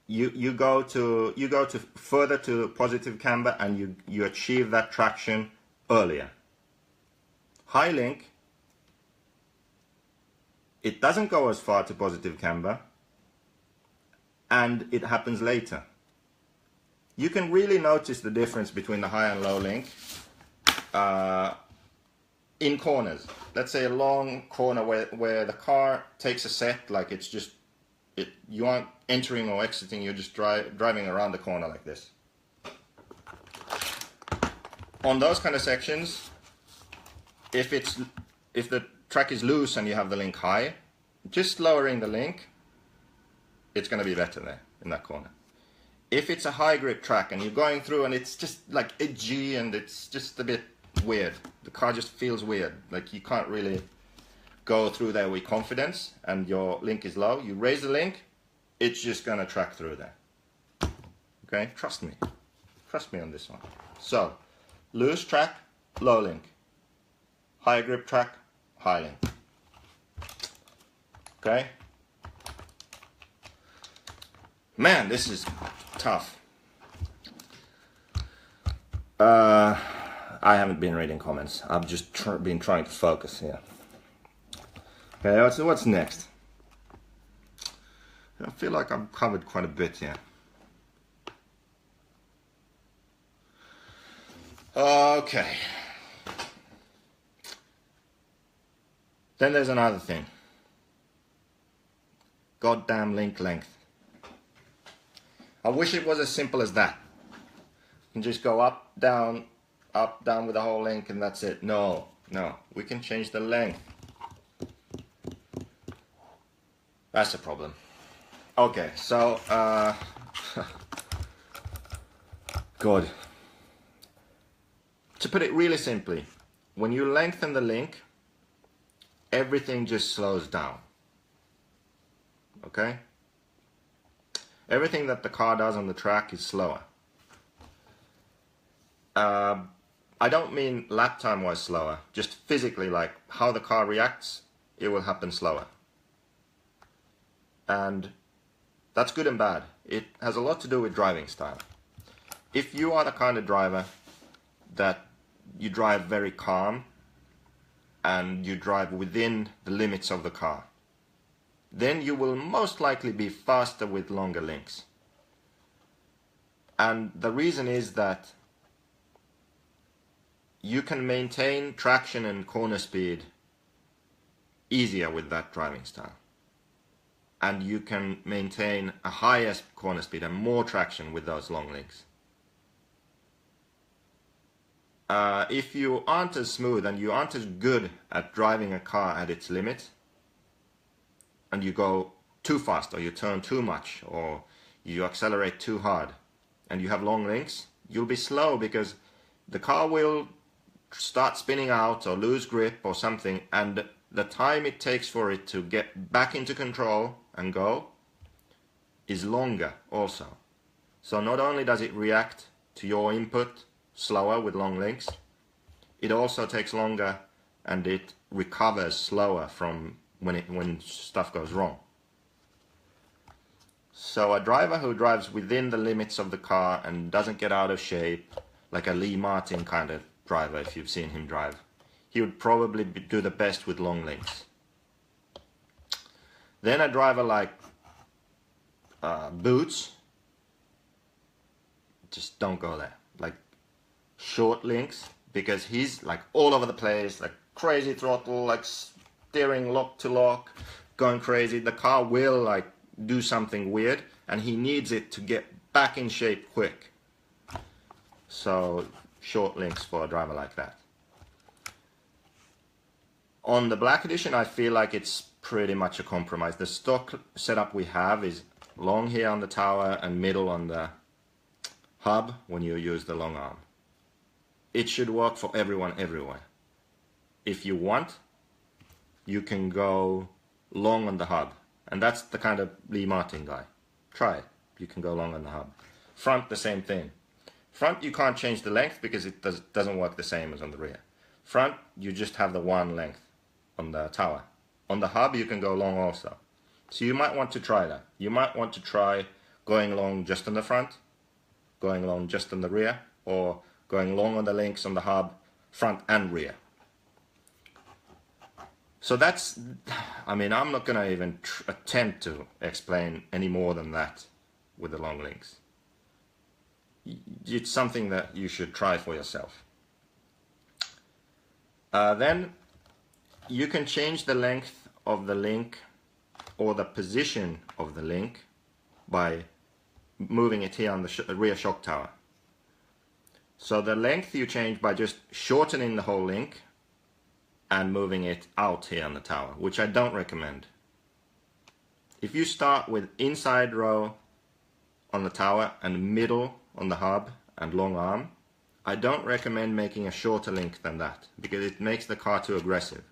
You go to further to positive camber and you achieve that traction earlier. High link, it doesn't go as far to positive camber and it happens later. You can really notice the difference between the high and low link in corners. Let's say a long corner where the car takes a set, like it's just you aren't entering or exiting, you're just driving around the corner like this. On those kind of sections, if the track is loose and you have the link high, just lowering the link, it's going to be better there in that corner. If it's a high grip track and you're going through and it's just like edgy and it's just a bit weird, the car just feels weird, like you can't really go through there with confidence and your link is low, you raise the link, it's just gonna track through there. Okay, trust me on this one. So loose track, low link. High grip track, high link. Okay, man, this is tough. I haven't been reading comments. I've just been trying to focus here. Okay, so what's next? I feel like I've covered quite a bit here. Okay. Then there's another thing. Goddamn link length. I wish it was as simple as that. You can just go up, down with the whole link and that's it. No, we can change the length. That's a problem. Okay, so, God. To put it really simply, when you lengthen the link, everything just slows down. Okay? Everything that the car does on the track is slower. I don't mean lap time wise slower, just physically, like how the car reacts, it will happen slower. And that's good and bad. It has a lot to do with driving style. If you are the kind of driver that you drive very calm and you drive within the limits of the car, then you will most likely be faster with longer links. And the reason is that you can maintain traction and corner speed easier with that driving style. And you can maintain a higher corner speed and more traction with those long links. If you aren't as smooth and you aren't as good at driving a car at its limit, and you go too fast or you turn too much or you accelerate too hard and you have long links, you'll be slow because the car will start spinning out or lose grip or something, and the time it takes for it to get back into control and go is longer also. So not only does it react to your input slower with long links, it also takes longer and it recovers slower from when stuff goes wrong. So a driver who drives within the limits of the car and doesn't get out of shape, like a Lee Martin kind of driver, if you've seen him drive, he would probably do the best with long links. Then a driver like Boots, just don't go there. Like short links, because he's like all over the place, like crazy throttle, like steering lock to lock, going crazy. The car will like do something weird and he needs it to get back in shape quick. So short links for a driver like that. On the Black Edition, I feel like it's pretty much a compromise. The stock setup we have is long here on the tower and middle on the hub when you use the long arm. It should work for everyone everywhere. If you want, you can go long on the hub. And that's the kind of Lee Martin guy. Try it. You can go long on the hub. Front, the same thing. Front, you can't change the length because it doesn't work the same as on the rear. Front, you just have the one length on the tower. On the hub, you can go long also. So you might want to try that. You might want to try going long just on the front, going long just on the rear, or going long on the links on the hub, front and rear. So that's, I mean, I'm not going to even attempt to explain any more than that with the long links. It's something that you should try for yourself. Then you can change the length of the link or the position of the link by moving it here on the rear shock tower. So the length you change by just shortening the whole link and moving it out here on the tower, which I don't recommend. If you start with inside row on the tower and middle on the hub and long arm, I don't recommend making a shorter link than that because it makes the car too aggressive.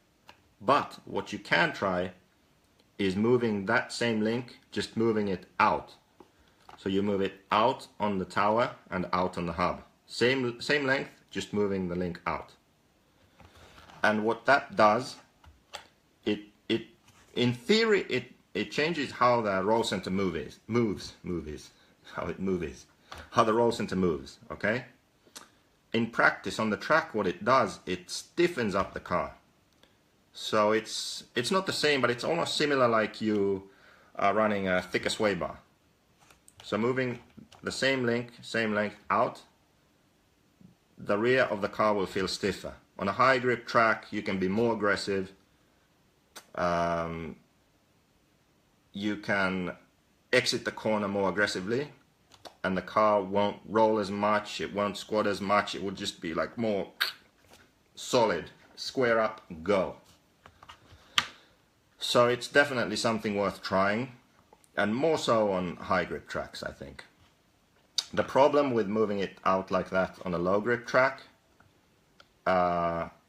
But what you can try is moving that same link, just moving it out. So you move it out on the tower and out on the hub. Same length, just moving the link out. And what that does, in theory, it changes how the roll center how the roll center moves, okay? In practice, on the track, what it does, it stiffens up the car. So it's not the same, but it's almost similar like you are running a thicker sway bar. So moving the same length out, the rear of the car will feel stiffer. On a high grip track, you can be more aggressive. You can exit the corner more aggressively, and the car won't roll as much, it won't squat as much, it will just be like more solid, square up, go. So it's definitely something worth trying, and more so on high grip tracks, I think. The problem with moving it out like that on a low grip track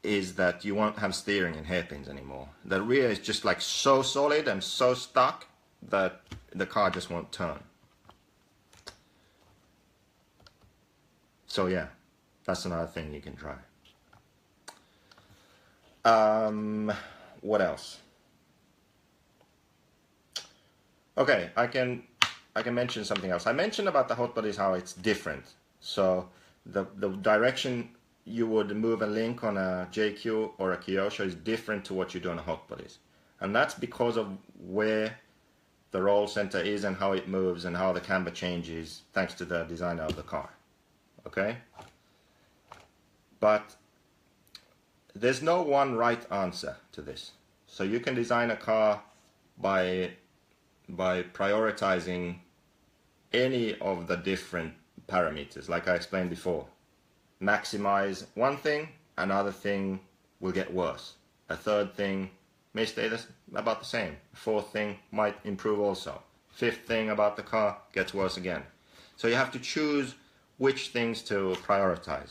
is that you won't have steering and hairpins anymore. The rear is just like so solid and so stuck that the car just won't turn. So yeah, that's another thing you can try. What else? Okay, I can mention something else. I mentioned about the hot bodies how it's different. So the direction you would move a link on a JQ or a Kyosho is different to what you do on a hot bodies. And that's because of where the roll center is and how it moves and how the camber changes thanks to the designer of the car. Okay? But there's no one right answer to this. So you can design a car by prioritizing any of the different parameters, like I explained before. Maximize one thing, another thing will get worse. A third thing may stay about the same. A fourth thing might improve also. Fifth thing about the car gets worse again. So you have to choose which things to prioritize.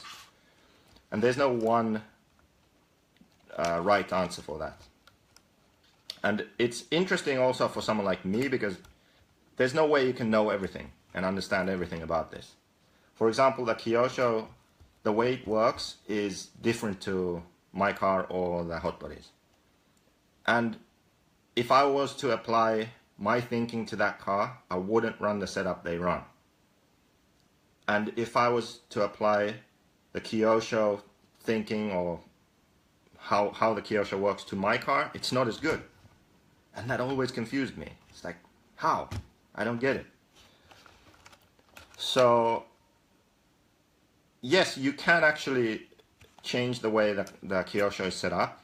And there's no one right answer for that. And it's interesting also for someone like me, because there's no way you can know everything and understand everything about this. For example, the Kyosho, the way it works is different to my car or the hot bodies. And if I was to apply my thinking to that car, I wouldn't run the setup they run. And if I was to apply the Kyosho thinking or how the Kyosho works to my car, it's not as good. And that always confused me. It's like, how? I don't get it. So, yes, you can actually change the way that the Kyosho is set up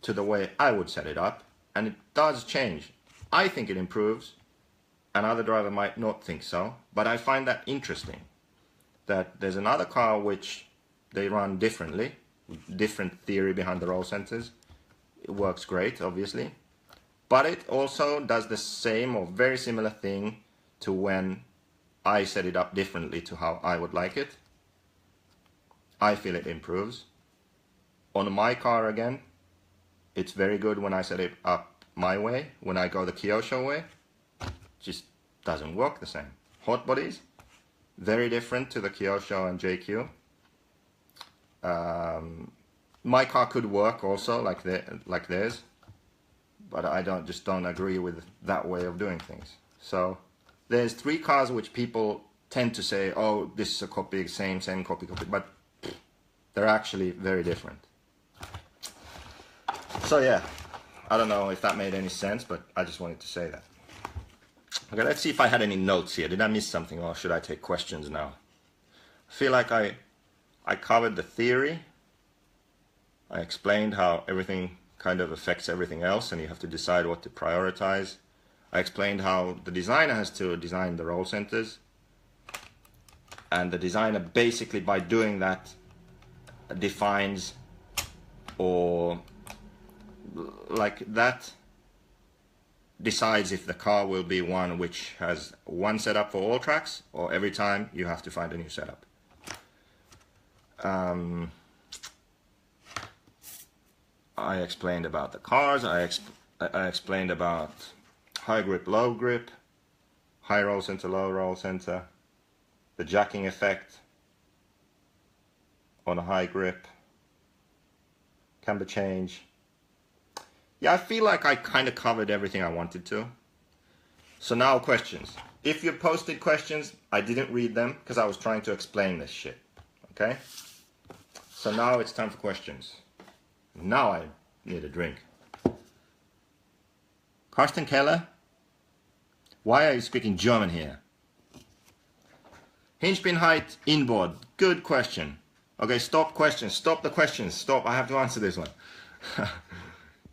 to the way I would set it up, and it does change. I think it improves. Another driver might not think so, but I find that interesting, that there's another car which they run differently, different theory behind the roll centers. It works great, obviously, but it also does the same or very similar thing to when I set it up differently to how I would like it. I feel it improves. On my car again, it's very good when I set it up my way. When I go the Kyosho way, it just doesn't work the same. Hot bodies, very different to the Kyosho and JQ. My car could work also like theirs, but I just don't agree with that way of doing things. So there's three cars which people tend to say, oh, this is a copy, same copy, but they're actually very different. So yeah, I don't know if that made any sense, but I just wanted to say that. Okay, let's see if I had any notes here. Did I miss something, or should I take questions now? I feel like I covered the theory. I explained how everything kind of affects everything else, and you have to decide what to prioritize. I explained how the designer has to design the roll centers, and the designer basically by doing that defines, or like that decides if the car will be one which has one setup for all tracks, or every time you have to find a new setup. I explained about the cars. I explained about high grip, low grip, high roll center, low roll center, the jacking effect on a high grip, camber change. Yeah, I feel like I kind of covered everything I wanted to. So now questions. If you posted questions, I didn't read them because I was trying to explain this shit. Okay? So now it's time for questions. Now I need a drink. Carsten Keller, why are you speaking German here? Hinge pin height inboard. Good question. Okay, stop questions. Stop the questions. Stop. I have to answer this one.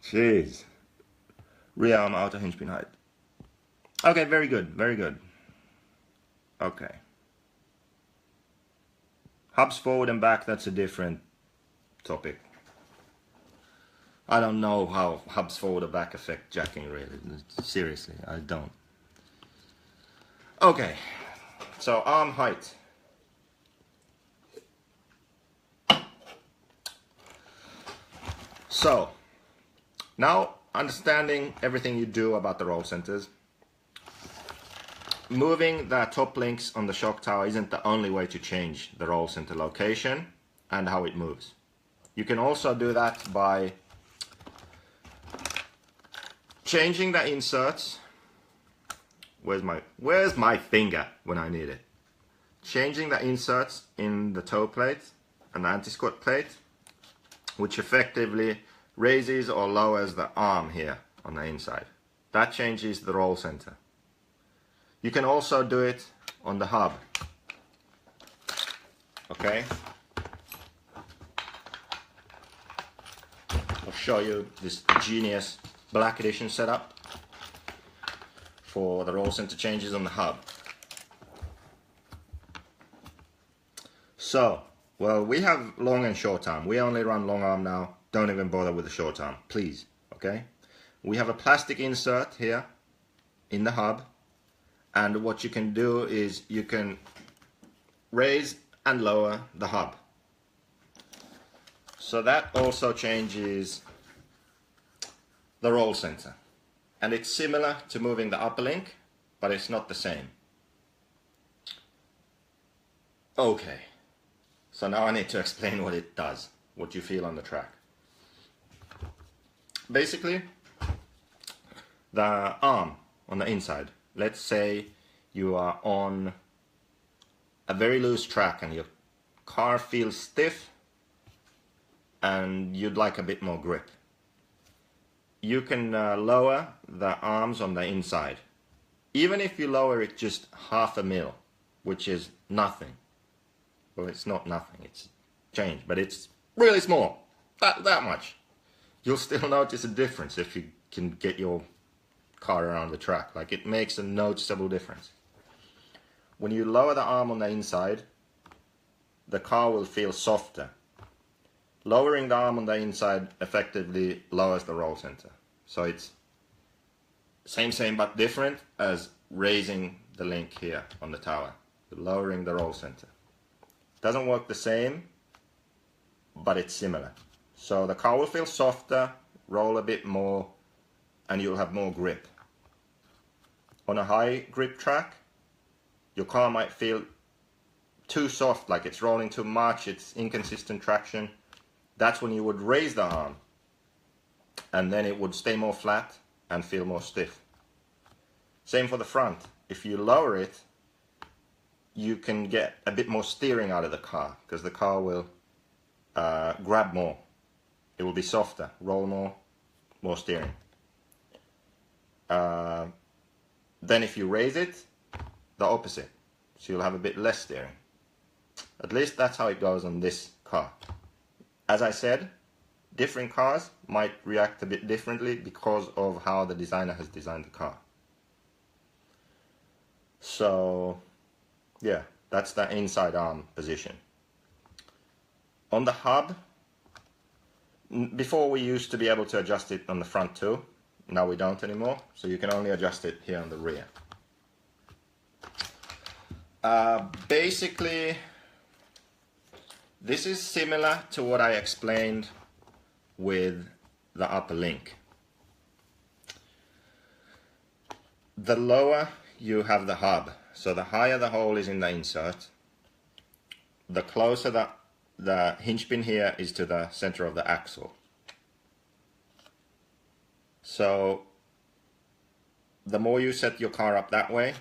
Jeez. Rear arm outer hinge pin height. Okay, very good. Very good. Okay. Hubs forward and back, that's a different topic. I don't know how hubs forward or back affect jacking really. Seriously, I don't. Okay. So arm height. So, now understanding everything you do about the roll centers, moving the top links on the shock tower isn't the only way to change the roll center location and how it moves. You can also do that by changing the inserts. Where's my finger when I need it? Changing the inserts in the toe plate and the anti-squat plate, which effectively raises or lowers the arm here on the inside. That changes the roll center. You can also do it on the hub. Okay? show you this genius black edition setup for the roll center changes on the hub. So, well, we have long and short arm. We only run long arm now. Don't even bother with the short arm, please, okay? We have a plastic insert here in the hub, and what you can do is you can raise and lower the hub. So that also changes the roll center. And it's similar to moving the upper link, but it's not the same. Okay, so now I need to explain what it does, what you feel on the track. Basically, the arm on the inside, let's say you are on a very loose track and your car feels stiff and you'd like a bit more grip. You can lower the arms on the inside. Even if you lower it just 1/2 mil, which is nothing. Well, it's not nothing, it's change, but it's really small, that much. You'll still notice a difference if you can get your car around the track. Like, it makes a noticeable difference. When you lower the arm on the inside, the car will feel softer. Lowering the arm on the inside effectively lowers the roll center. So it's same but different as raising the link here on the tower. Lowering the roll center. Doesn't work the same, but it's similar. So the car will feel softer, roll a bit more, and you'll have more grip. On a high grip track, your car might feel too soft, like it's rolling too much, it's inconsistent traction. That's when you would raise the arm, and then it would stay more flat and feel more stiff. Same for the front. If you lower it, you can get a bit more steering out of the car, because the car will grab more. It will be softer, roll more steering. Then if you raise it, the opposite. So you'll have a bit less steering. At least that's how it goes on this car. As I said, different cars might react a bit differently because of how the designer has designed the car. So, yeah, that's the inside arm position. On the hub, before we used to be able to adjust it on the front too. Now we don't anymore, so you can only adjust it here on the rear. Basically, this is similar to what I explained with the upper link. The lower you have the hub, so the higher the hole is in the insert, the closer the hinge pin here is to the center of the axle. So the more you set your car up that way,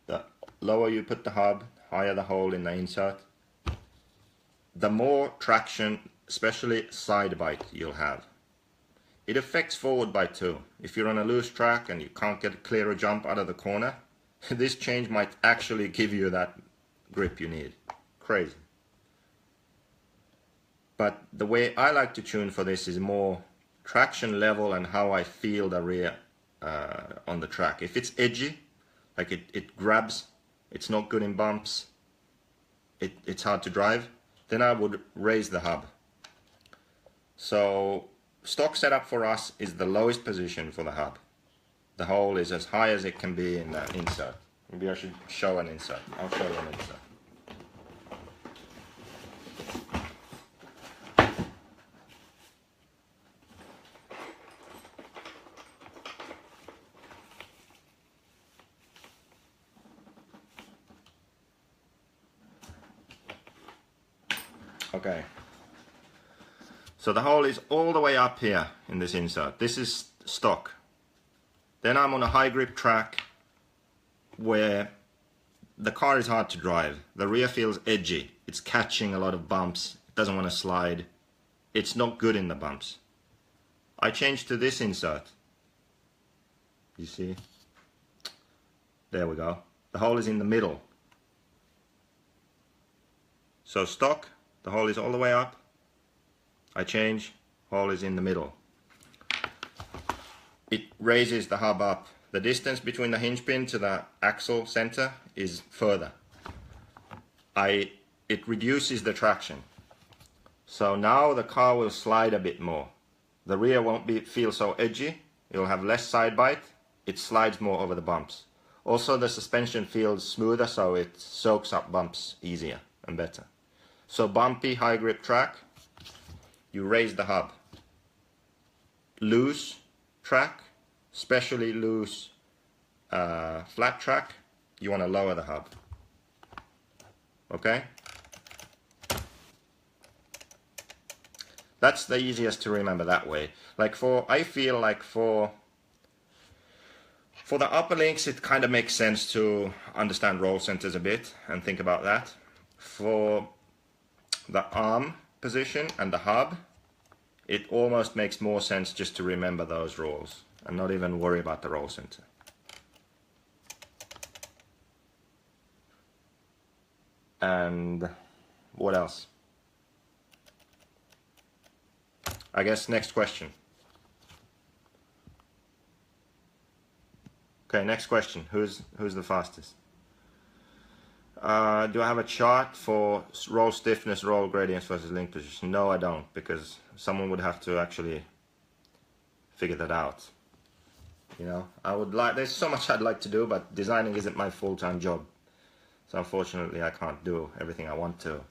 the lower you put the hub, higher the hole in the insert, the more traction, especially side bite, you'll have. It affects forward bite too. If you're on a loose track and you can't get clear a jump out of the corner, this change might actually give you that grip you need. Crazy. But the way I like to tune for this is more traction level and how I feel the rear on the track. If it's edgy, like it grabs, it's not good in bumps, it's hard to drive, then I would raise the hub. So stock setup for us is the lowest position for the hub. The hole is as high as it can be in the insert. Maybe I should show an insert. I'll show you an insert. Okay, so the hole is all the way up here in this insert. This is stock. Then I'm on a high grip track where the car is hard to drive. The rear feels edgy. It's catching a lot of bumps. It doesn't want to slide. It's not good in the bumps. I changed to this insert. You see? There we go. The hole is in the middle. So stock, the hole is all the way up. I change, hole is in the middle. it raises the hub up. The distance between the hinge pin to the axle center is further. It reduces the traction. So now the car will slide a bit more. The rear won't feel so edgy. It'll have less side bite. It slides more over the bumps. Also the suspension feels smoother, so it soaks up bumps easier and better. So bumpy, high grip track, you raise the hub. Loose track, especially loose flat track, you want to lower the hub. Okay? That's the easiest to remember that way. Like I feel like for the upper links, it kind of makes sense to understand roll centers a bit and think about that. For the arm position and the hub, it almost makes more sense just to remember those rolls and not even worry about the roll center. And what else? I guess next question. Okay, next question. Who's the fastest? Do I have a chart for roll stiffness, roll gradients versus link position? No, I don't, because someone would have to actually figure that out. You know, there's so much I'd like to do, but designing isn't my full-time job. So unfortunately, I can't do everything I want to.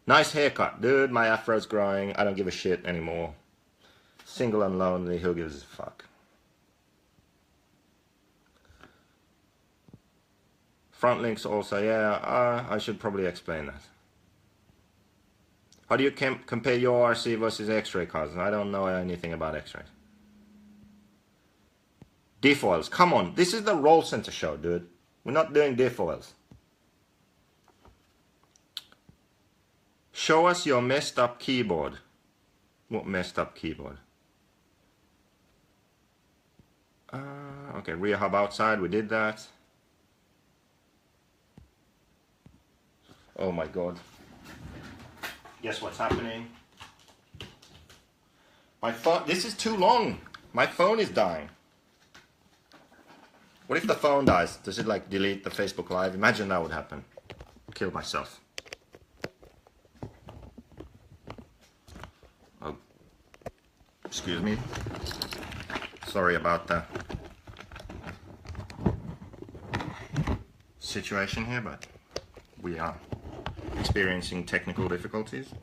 Nice haircut, dude. My afro's growing. I don't give a shit anymore. Single and lonely, who gives a fuck? Front links also, yeah, I should probably explain that. How do you compare your RC versus X-ray cars? I don't know anything about X-rays. Diff oils, come on, this is the roll center show, dude. We're not doing diff oils. Show us your messed up keyboard. What messed up keyboard? Okay, rear hub outside, we did that. Oh my god. Guess what's happening? My phone, this is too long. My phone is dying. What if the phone dies? Does it like delete the Facebook Live? Imagine that would happen. Kill myself. Oh, excuse me. Sorry about the situation here, but we are experiencing technical difficulties.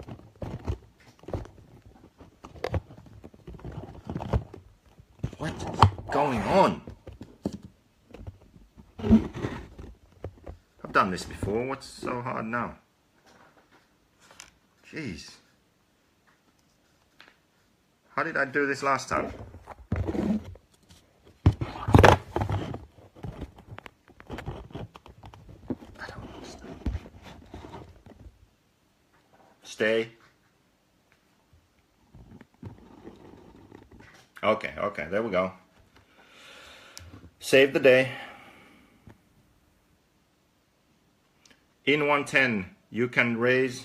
What is going on? I've done this before. What's so hard now? Jeez. How did I do this last time? Stay. Okay, there we go. Save the day. In 110, you can raise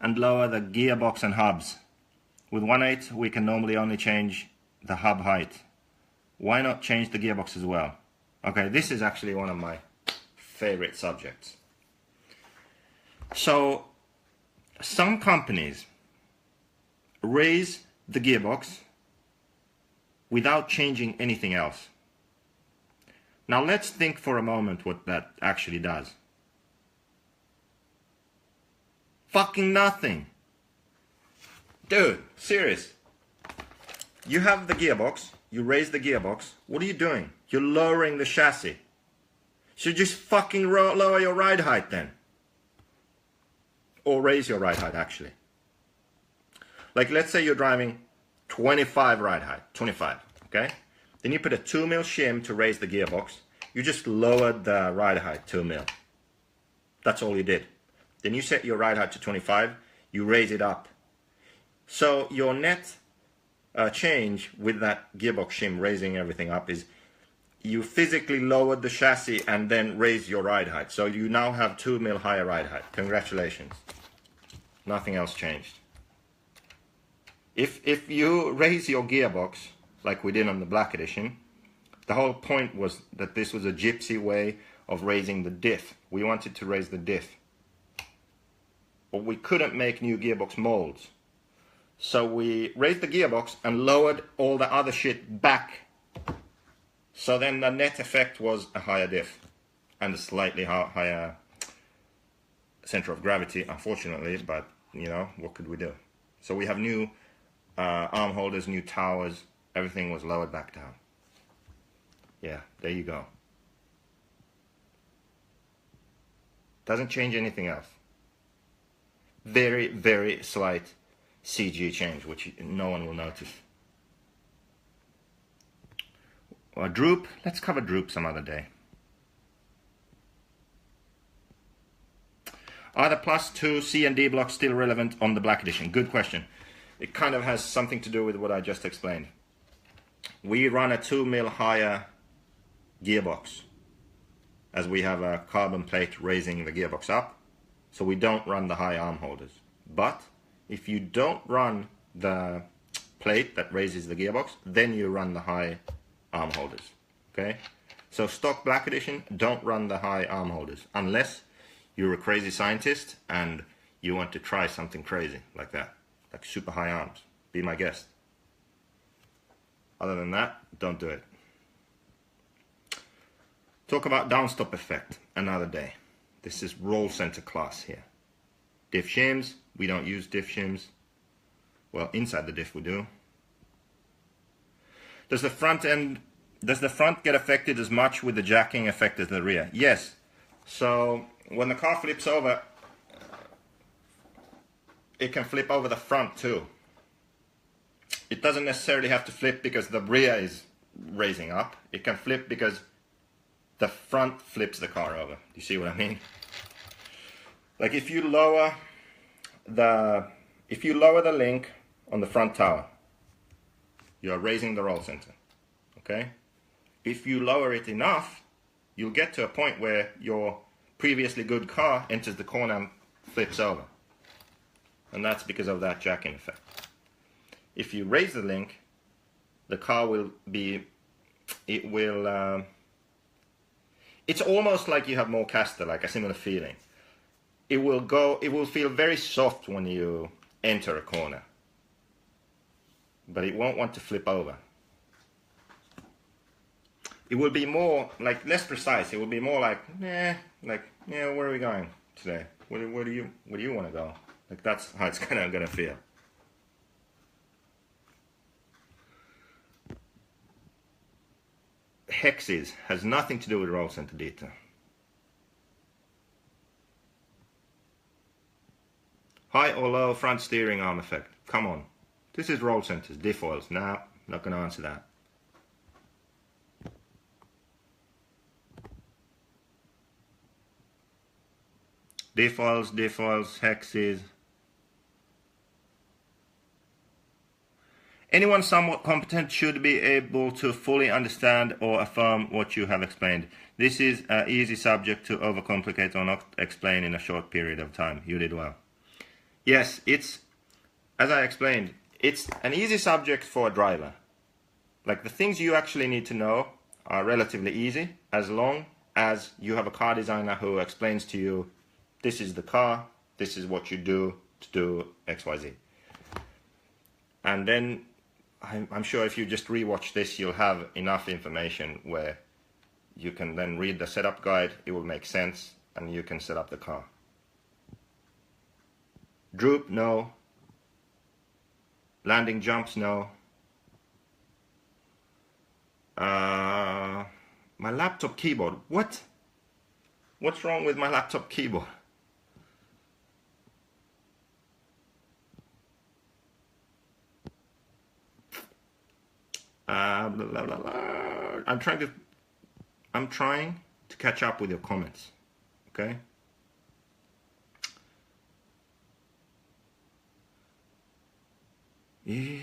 and lower the gearbox and hubs. With 1.8, we can normally only change the hub height. Why not change the gearbox as well? Okay, this is actually one of my favorite subjects. So, some companies raise the gearbox without changing anything else. Now let's think for a moment what that actually does. Fucking nothing. Dude, serious. You have the gearbox, you raise the gearbox, what are you doing? You're lowering the chassis. So just fucking lower your ride height then. Or raise your ride height, actually. Like, let's say you're driving 25 ride height, 25, okay? Then you put a 2mm shim to raise the gearbox. You just lowered the ride height 2mm. That's all you did. Then you set your ride height to 25, you raise it up. So your net change with that gearbox shim raising everything up is you physically lowered the chassis and then raised your ride height. So you now have 2mm higher ride height. Congratulations. Nothing else changed. If you raise your gearbox, like we did on the Black Edition, the whole point was that this was a gypsy way of raising the diff. We wanted to raise the diff. But we couldn't make new gearbox molds. So we raised the gearbox and lowered all the other shit back. So then the net effect was a higher diff and a slightly higher center of gravity, unfortunately, but you know, what could we do? So we have new arm holders, new towers, everything was lowered back down. Yeah, there you go. Doesn't change anything else. Very, very slight CG change, which no one will notice. Or droop, let's cover droop some other day. Are the +2 C and D blocks still relevant on the Black Edition? Good question. It kind of has something to do with what I just explained. We run a 2 mil higher gearbox, as we have a carbon plate raising the gearbox up, so we don't run the high arm holders. But if you don't run the plate that raises the gearbox, then you run the high arm holders. Okay? So stock Black Edition, don't run the high arm holders unless you're a crazy scientist and you want to try something crazy like that, like super high arms. Be my guest. Other than that, don't do it. Talk about downstop effect another day. This is roll center class here. Diff shims, we don't use diff shims. Well, inside the diff we do. Does the front get affected as much with the jacking effect as the rear? Yes. So when the car flips over, it can flip over the front too. It doesn't necessarily have to flip because the rear is raising up. It can flip because the front flips the car over. You see what I mean? Like if you lower the link on the front tower, you are raising the roll center. Okay? If you lower it enough, you'll get to a point where your previously good car enters the corner and flips over. And that's because of that jacking effect. If you raise the link, the car will be, it's almost like you have more caster, like a similar feeling. It will feel very soft when you enter a corner, but it won't want to flip over. It will be more, like, less precise. It will be more like, where are we going today? Where do you want to go? Like, that's how it's gonna feel. Hexes has nothing to do with roll center detail. High or low front steering arm effect. Come on. This is roll centers, diff oils. Nah, not going to answer that. Diff oils, hexes. Anyone somewhat competent should be able to fully understand or affirm what you have explained. This is an easy subject to overcomplicate or not explain in a short period of time. You did well. Yes, it's, as I explained, it's an easy subject for a driver. Like, the things you actually need to know are relatively easy, as long as you have a car designer who explains to you, this is the car, this is what you do to do XYZ. And then I'm sure if you just rewatch this, you'll have enough information where you can then read the setup guide, it will make sense, and you can set up the car. Droop, no. Landing jumps, no. My laptop keyboard, what? What's wrong with my laptop keyboard? Blah, blah, blah, blah. I'm trying to catch up with your comments, okay? Yeah.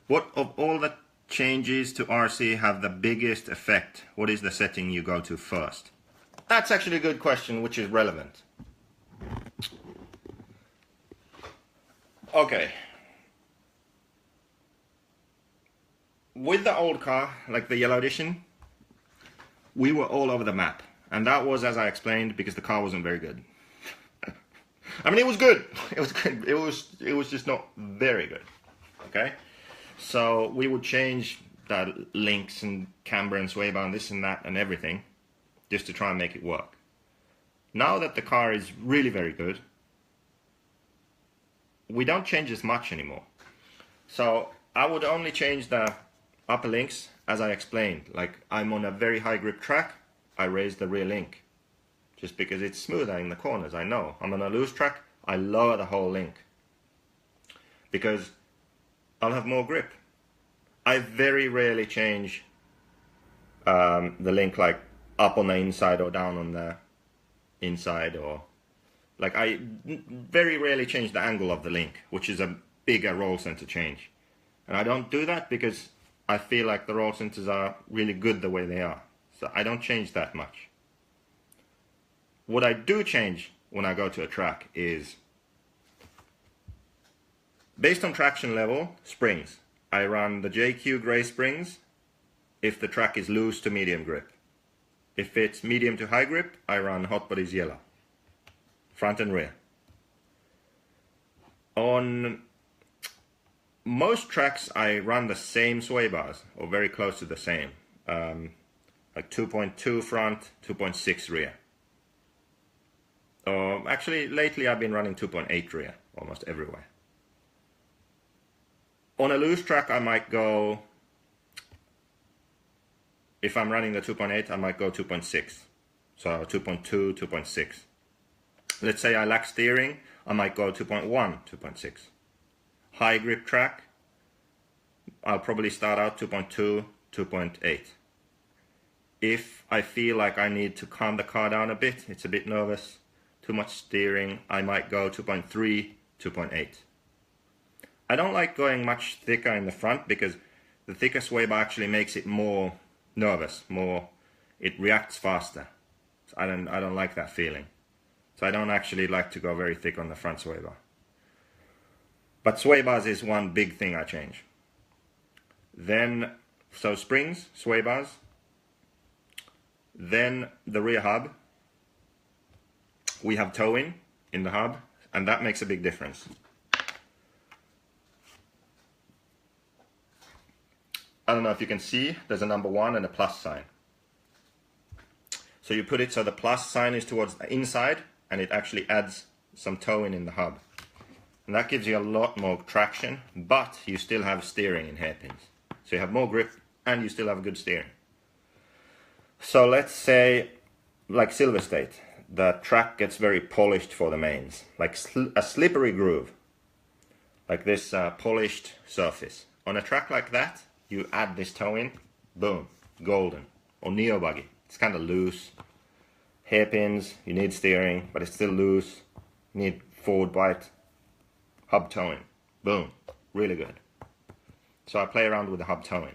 What of all the changes to RC have the biggest effect? What is the setting you go to first? That's actually a good question, which is relevant. Okay. With the old car, like the yellow edition, we were all over the map. And that was, as I explained, because the car wasn't very good. I mean, it was good. It was good. It was just not very good. Okay? So we would change the links and camber and sway bar and this and that and everything just to try and make it work. Now that the car is really very good, we don't change as much anymore. So I would only change the upper links as I explained. Like I'm on a very high grip track, I raise the rear link. Just because it's smoother in the corners, I know. I'm on a loose track, I lower the whole link. Because I'll have more grip. I very rarely change the link like up on the inside or down on the inside, or like I very rarely change the angle of the link, which is a bigger roll center change. And I don't do that because I feel like the roll centers are really good the way they are. So I don't change that much. What I do change when I go to a track is, based on traction level, springs. I run the JQ gray springs if the track is loose to medium grip. If it's medium to high grip, I run hot bodies yellow, front and rear. On most tracks, I run the same sway bars, or very close to the same, like 2.2 front, 2.6 rear. Actually, lately I've been running 2.8 rear, almost everywhere. On a loose track, I might go, if I'm running the 2.8, I might go 2.6. So 2.2, 2.6. Let's say I lack steering, I might go 2.1, 2.6. High grip track, I'll probably start out 2.2, 2.8. If I feel like I need to calm the car down a bit, it's a bit nervous, too much steering, I might go 2.3, 2.8. I don't like going much thicker in the front because the thicker sway bar actually makes it more nervous, it reacts faster. So I don't like that feeling. So I don't actually like to go very thick on the front sway bar. But sway bars is one big thing I change. Then, so springs, sway bars. Then the rear hub. We have toe-in the hub, and that makes a big difference. I don't know if you can see, there's a number 1 and a plus sign. So you put it so the plus sign is towards the inside, and it actually adds some toe-in the hub. And that gives you a lot more traction, but you still have steering in hairpins. So you have more grip, and you still have good steering. So let's say, like Silver State, the track gets very polished for the mains. Like a slippery groove. Like this polished surface. On a track like that, you add this toe-in, boom, golden. Or Neo Buggy, it's kind of loose. Hairpins, you need steering, but it's still loose. You need forward bite. Hub toe-in, boom, really good. So I play around with the hub toe-in.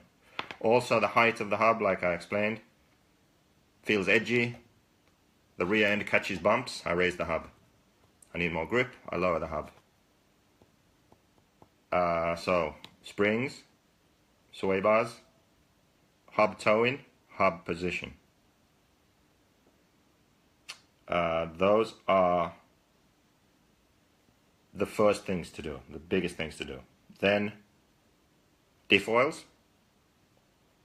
Also the height of the hub, like I explained, feels edgy. The rear end catches bumps, I raise the hub. I need more grip, I lower the hub. So springs, sway bars, hub toe-in, hub position. Those are the first things to do, the biggest things to do. Then diff oils.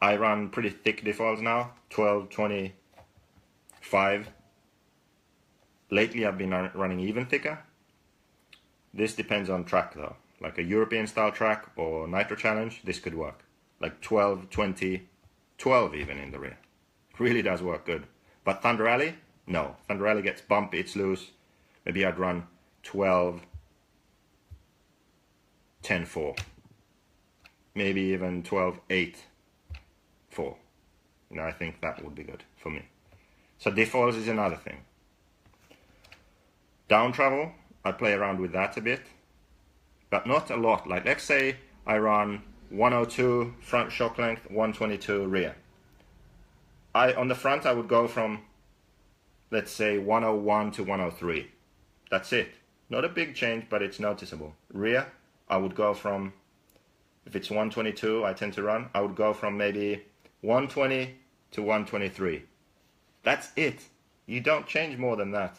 I run pretty thick diff oils now, 12, 25. Lately I've been running even thicker. This depends on track though. Like a European style track or Nitro Challenge, this could work. Like 12, 20, 12 even in the rear. Really does work good. But Thunder Alley, no. Thunder Alley gets bumpy, it's loose. Maybe I'd run 12, 10, 4. Maybe even 12, 8, 4. You know, I think that would be good for me. So diff oils is another thing. Down travel, I play around with that a bit, but not a lot. Like let's say I run 102 front shock length, 122 rear. On the front I would go from, let's say, 101 to 103. That's it. Not a big change, but it's noticeable. Rear, I would go from, if it's 122 I tend to run, I would go from maybe 120 to 123. That's it. You don't change more than that.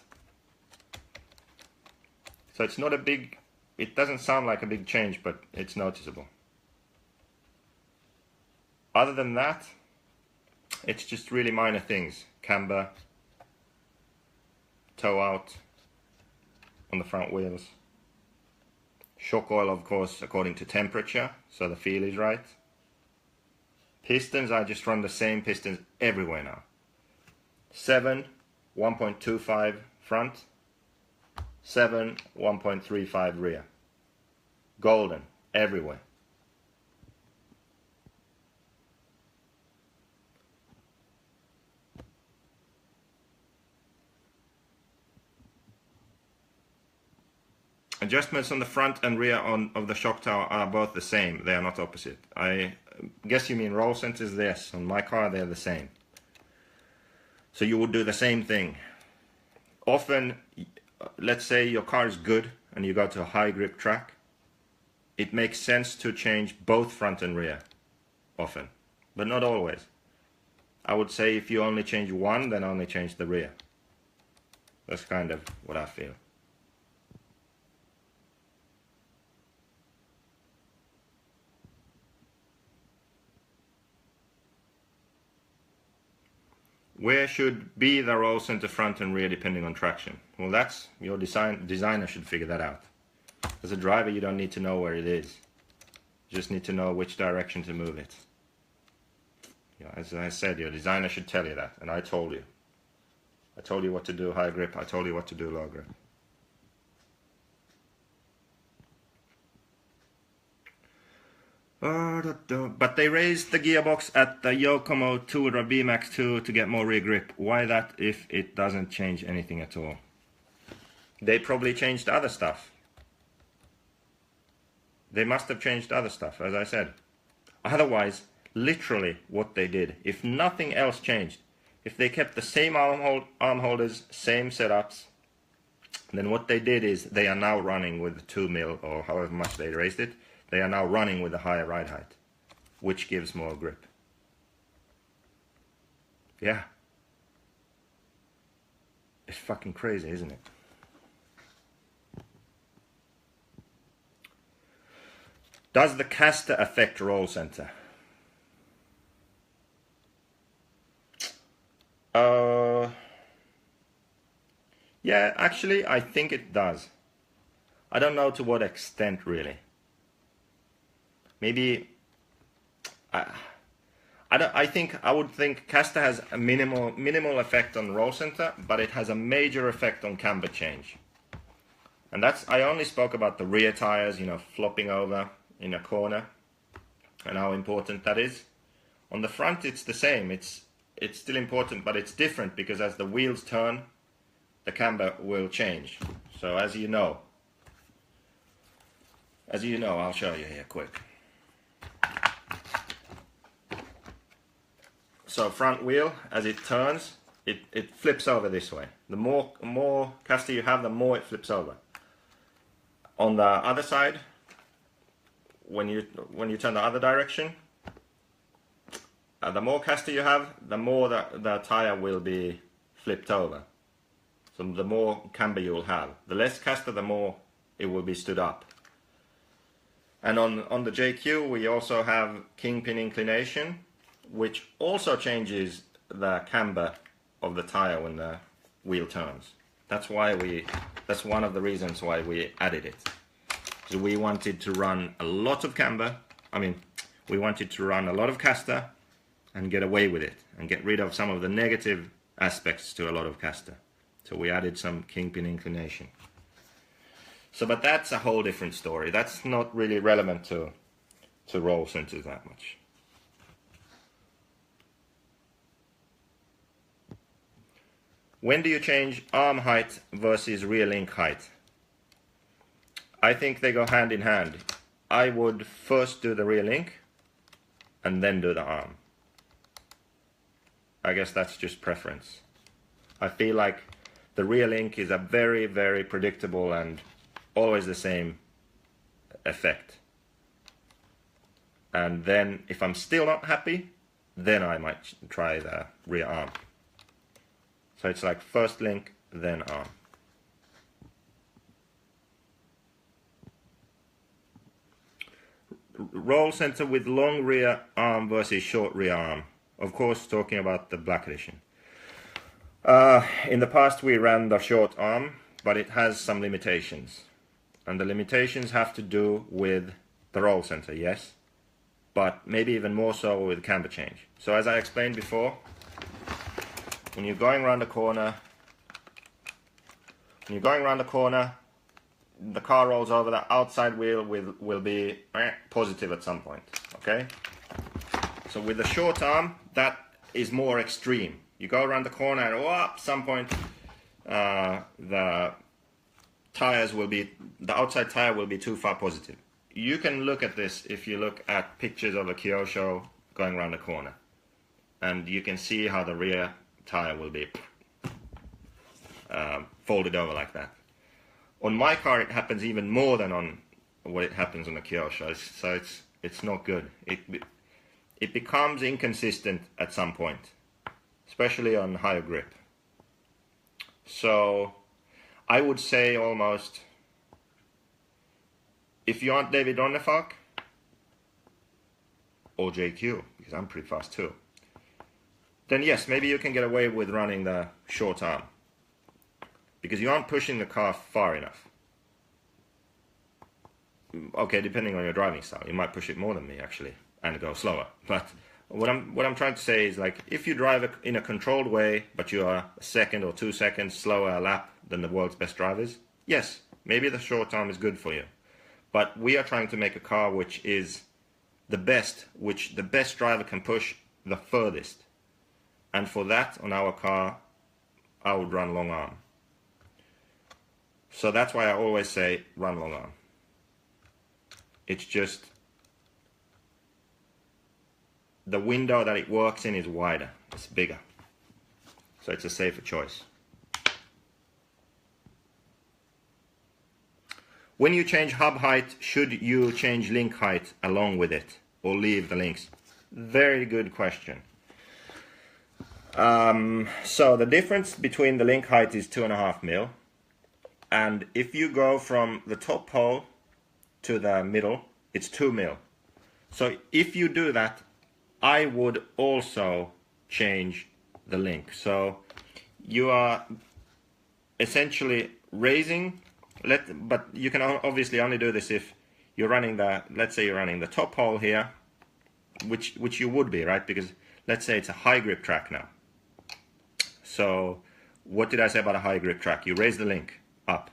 So it's not a big, it doesn't sound like a big change, but it's noticeable. Other than that, it's just really minor things. Camber, toe out on the front wheels. Shock oil, of course, according to temperature, so the feel is right. Pistons, I just run the same pistons everywhere now. 7, 1.25 front. 7, 1.35 rear. Golden, everywhere. Adjustments on the front and rear of the shock tower are both the same. They are not opposite. I guess you mean roll centers? Yes, on my car they're the same. So you would do the same thing. Often, let's say your car is good and you go to a high grip track, it makes sense to change both front and rear often, but not always. I would say if you only change one, then only change the rear. That's kind of what I feel. Where should be the roll center front and rear depending on traction? Well, that's your designer should figure that out. As a driver, you don't need to know where it is. You just need to know which direction to move it. Yeah, as I said, your designer should tell you that, and I told you. I told you what to do high grip, I told you what to do low grip. But they raised the gearbox at the Yokomo Toura BMAX 2 to get more rear grip. Why that if it doesn't change anything at all? They probably changed other stuff. They must have changed other stuff, as I said. Otherwise, literally what they did, if nothing else changed, if they kept the same arm holders, same setups, then what they did is they are now running with 2 mil or however much they raised it. They are now running with a higher ride height, which gives more grip. Yeah. It's fucking crazy, isn't it? Does the caster affect roll center? Yeah, actually, I think it does. I don't know to what extent, really. Maybe I would think caster has a minimal effect on roll center, but it has a major effect on camber change. And I only spoke about the rear tires, you know, flopping over in a corner and how important that is. On the front it's the same. It's still important, but it's different because as the wheels turn, the camber will change. So as you know, I'll show you here quick. So front wheel, as it turns, it flips over this way. The more caster you have, the more it flips over. On the other side, when you turn the other direction, the more caster you have, the more the tire will be flipped over. So the more camber you will have. The less caster, the more it will be stood up. And on the JQ, we also have kingpin inclination, which also changes the camber of the tire when the wheel turns. That's one of the reasons why we added it. So we wanted to run a lot of camber. We wanted to run a lot of caster and get away with it and get rid of some of the negative aspects to a lot of caster. So we added some kingpin inclination. But that's a whole different story. That's not really relevant to roll centers that much. When do you change arm height versus rear link height? I think they go hand in hand. I would first do the rear link and then do the arm. I guess that's just preference. I feel like the rear link is a very, very predictable and always the same effect. And then if I'm still not happy, then I might try the rear arm. So it's like first link, then arm. Roll center with long rear arm versus short rear arm. Of course, talking about the Black Edition. In the past we ran the short arm, but it has some limitations. And the limitations have to do with the roll center, yes, but maybe even more so with camber change. So as I explained before, when you're going around the corner, the car rolls over, the outside wheel will be positive at some point, okay? So with the short arm, that is more extreme. You go around the corner and at some point the outside tire will be too far positive. You can look at this if you look at pictures of a Kyosho going around the corner. And you can see how the rear tire will be folded over like that. On my car it happens even more than on what it happens on the Kyosho, so it's not good. It becomes inconsistent at some point, especially on higher grip. So I would say almost, if you aren't David Ronnefalk or JQ, because I'm pretty fast too, then yes, maybe you can get away with running the short arm, because you aren't pushing the car far enough. Okay, depending on your driving style, you might push it more than me actually and go slower. But what I'm trying to say is, like, if you drive in a controlled way, but you are a second or 2 seconds slower a lap than the world's best drivers, yes, maybe the short arm is good for you. But we are trying to make a car which is the best, which the best driver can push the furthest. And for that, on our car, I would run long arm. So that's why I always say run long arm. It's just the window that it works in is wider, it's bigger. So it's a safer choice. When you change hub height, should you change link height along with it or leave the links? Very good question. So the difference between the link height is 2.5 mil. And if you go from the top hole to the middle, it's 2 mil. So if you do that, I would also change the link. So you are essentially raising, but you can obviously only do this if you're running let's say you're running the top hole here, which you would be, right? Because let's say it's a high grip track now. So what did I say about a high grip track? You raise the link up.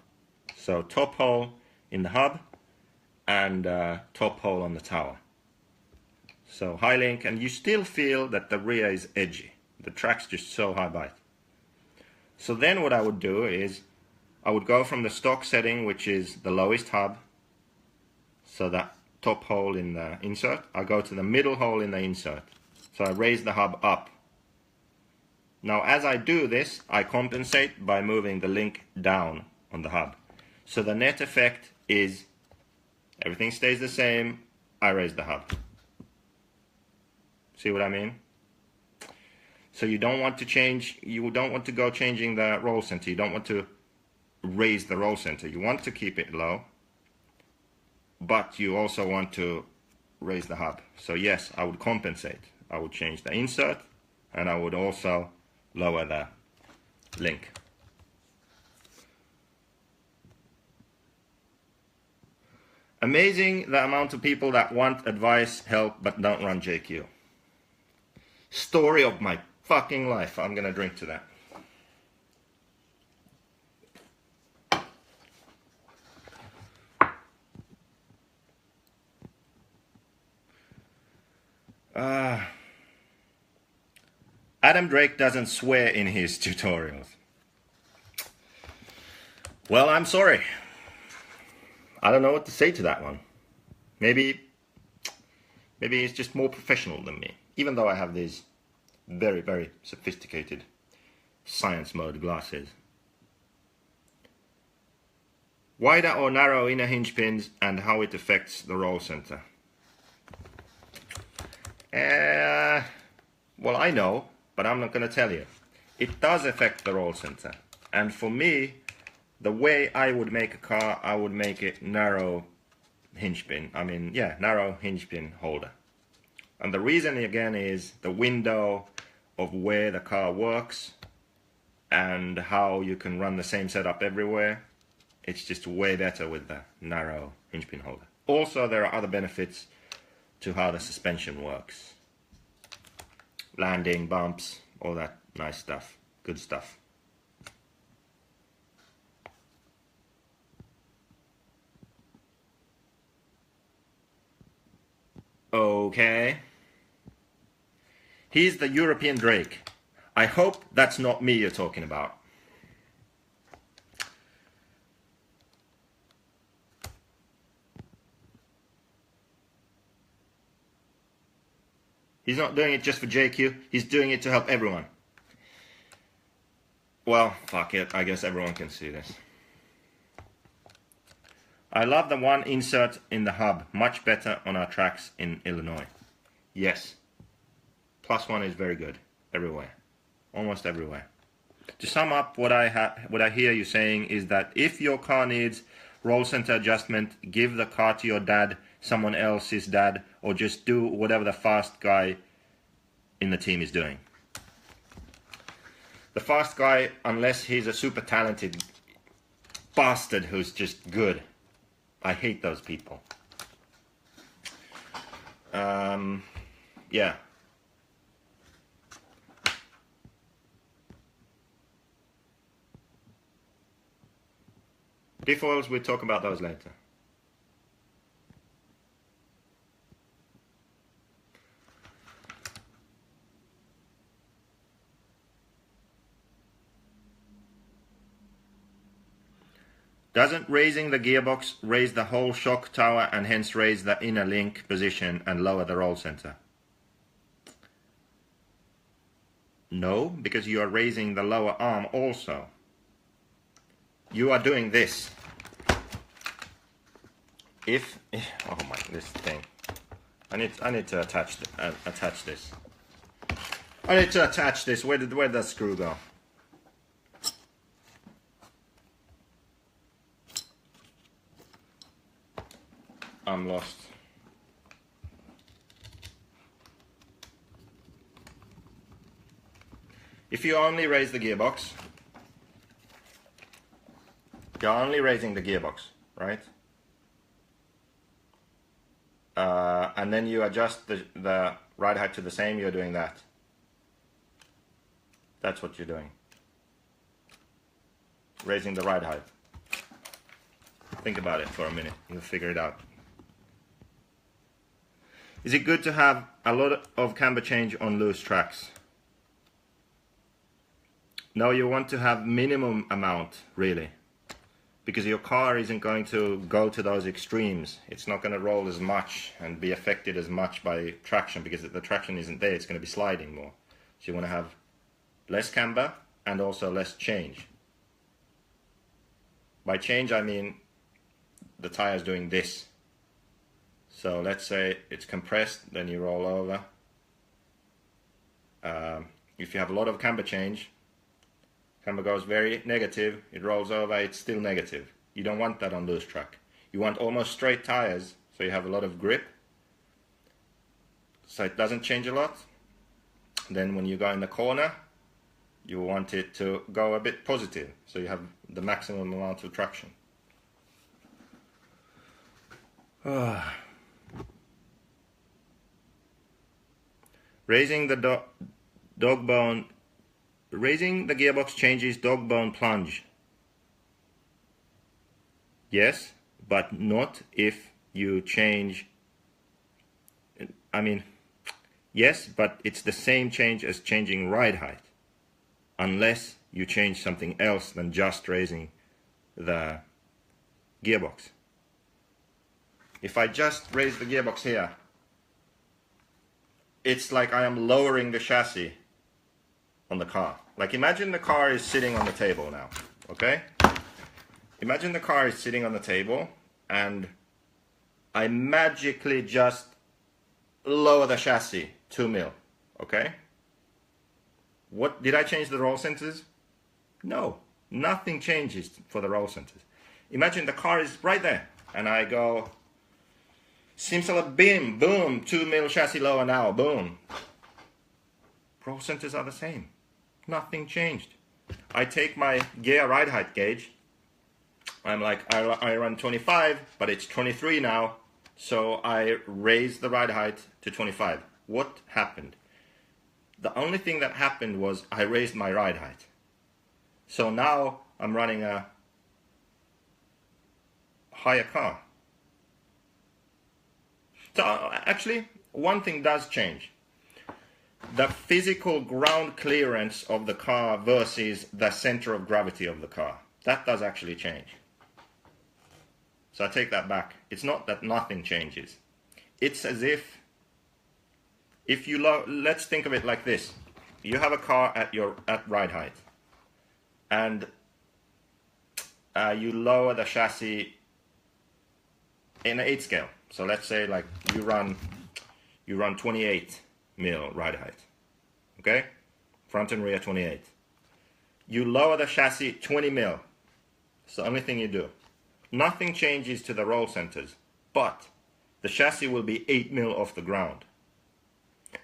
So top hole in the hub and top hole on the tower. So high link, and you still feel that the rear is edgy. The track's just so high bite. So then what I would do is I would go from the stock setting, which is the lowest hub, so that top hole in the insert. I go to the middle hole in the insert. So I raise the hub up. Now as I do this, I compensate by moving the link down on the hub. So the net effect is everything stays the same, I raise the hub. See what I mean? So you don't want to change, you don't want to go changing the roll center, you don't want to raise the roll center. You want to keep it low, but you also want to raise the hub. So yes, I would compensate. I would change the insert, and I would also lower the link. Amazing the amount of people that want advice, help, but don't run JQ. Story of my fucking life. I'm gonna drink to that. Adam Drake doesn't swear in his tutorials. Well, I'm sorry. I don't know what to say to that one. Maybe he's just more professional than me, even though I have these very, very sophisticated science mode glasses. Wider or narrow inner hinge pins and how it affects the roll center. Well, I know, but I'm not going to tell you. It does affect the roll center. And for me, the way I would make a car, I would make it narrow hinge pin. Narrow hinge pin holder. And the reason again is the window of where the car works and how you can run the same setup everywhere. It's just way better with the narrow hinge pin holder. Also, there are other benefits to how the suspension works. Landing, bumps, all that nice stuff. Good stuff. Okay. He's the European Drake. I hope that's not me you're talking about. He's not doing it just for JQ, he's doing it to help everyone. Well, fuck it, I guess everyone can see this. I love the one insert in the hub, much better on our tracks in Illinois. Yes, +1 is very good, everywhere, almost everywhere. To sum up, what I hear you saying is that if your car needs roll center adjustment, give the car to your dad, someone else's dad, or just do whatever the fast guy in the team is doing. The fast guy, unless he's a super talented bastard who's just good. I hate those people. Yeah. Diff oils, we'll talk about those later. Doesn't raising the gearbox raise the whole shock tower and hence raise the inner link position and lower the roll center? No, because you are raising the lower arm also. You are doing this. Oh my, this thing. I need to attach this. I need to attach this. Where did the screw go? I'm lost. If you only raise the gearbox, you're only raising the gearbox, right? And then you adjust the ride height to the same, you're doing that. That's what you're doing. Raising the ride height. Think about it for a minute, you'll figure it out. Is it good to have a lot of camber change on loose tracks? No, you want to have minimum amount, really. Because your car isn't going to go to those extremes. It's not going to roll as much and be affected as much by traction, because if the traction isn't there, it's going to be sliding more. So you want to have less camber and also less change. By change, I mean the tire's doing this. So let's say it's compressed, then you roll over. If you have a lot of camber change, camber goes very negative, it rolls over, it's still negative. You don't want that on loose track. You want almost straight tires, so you have a lot of grip, so it doesn't change a lot. Then when you go in the corner, you want it to go a bit positive, so you have the maximum amount of traction. Raising the dog bone. Raising the gearbox changes dog bone plunge. Yes, but not if you change. Yes, but it's the same change as changing ride height, unless you change something else than just raising the gearbox. if I just raise the gearbox here, it's like I am lowering the chassis on the car. Like imagine the car is sitting on the table now, okay? Imagine the car is sitting on the table and I magically just lower the chassis 2 mil, okay? What, did I change the roll centers? No, nothing changes for the roll centers. Imagine the car is right there and I go, simsalabim, boom, 2 mil chassis lower now, boom. Roll centers are the same. Nothing changed. I take my gear ride height gauge. I'm like, I run 25, but it's 23 now. So I raise the ride height to 25. What happened? The only thing that happened was I raised my ride height. So now I'm running a higher car. So actually, one thing does change. The physical ground clearance of the car versus the center of gravity of the car. That does actually change. So I take that back. It's not that nothing changes. It's as if you let's think of it like this. You have a car at ride height, and you lower the chassis in an 8 scale. So let's say like you run 28 mil ride height, okay? Front and rear 28. You lower the chassis 20 mil. It's the only thing you do. Nothing changes to the roll centers, but the chassis will be 8 mil off the ground.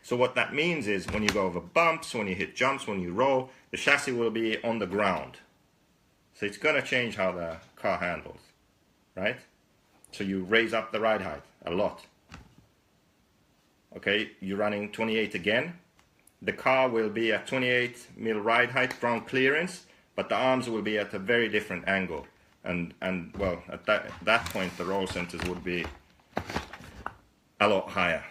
So what that means is when you go over bumps, when you hit jumps, when you roll, the chassis will be on the ground. So it's going to change how the car handles, right? So you raise up the ride height a lot. Okay, you're running 28 again. The car will be at 28 mil ride height ground clearance, but the arms will be at a very different angle. And well, at that point, the roll centers would be a lot higher.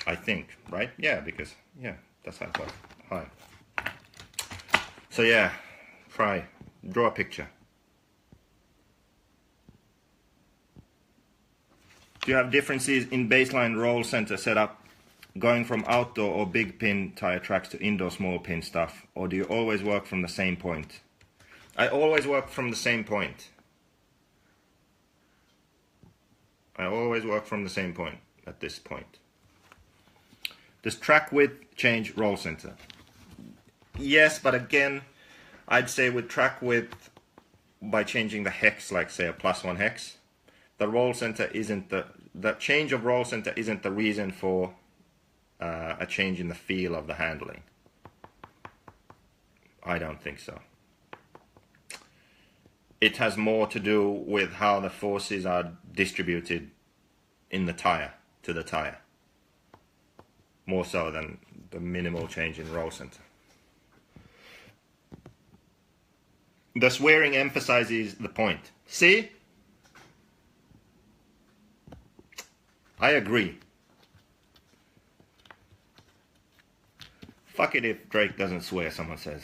I think, right? Yeah, because, yeah, that's how it goes. High. So yeah, draw a picture. Do you have differences in baseline roll center setup going from outdoor or big pin tire tracks to indoor small pin stuff, or do you always work from the same point? I always work from the same point. I always work from the same point at this point. Does track width change roll center? Yes, but again, I'd say with track width, by changing the hex, like say a +1 hex, the roll center isn't the change of roll center isn't the reason for a change in the feel of the handling. I don't think so. It has more to do with how the forces are distributed in the tire, to the tire, more so than the minimal change in roll center. The swearing emphasizes the point. See? I agree. Fuck it if Drake doesn't swear, someone says.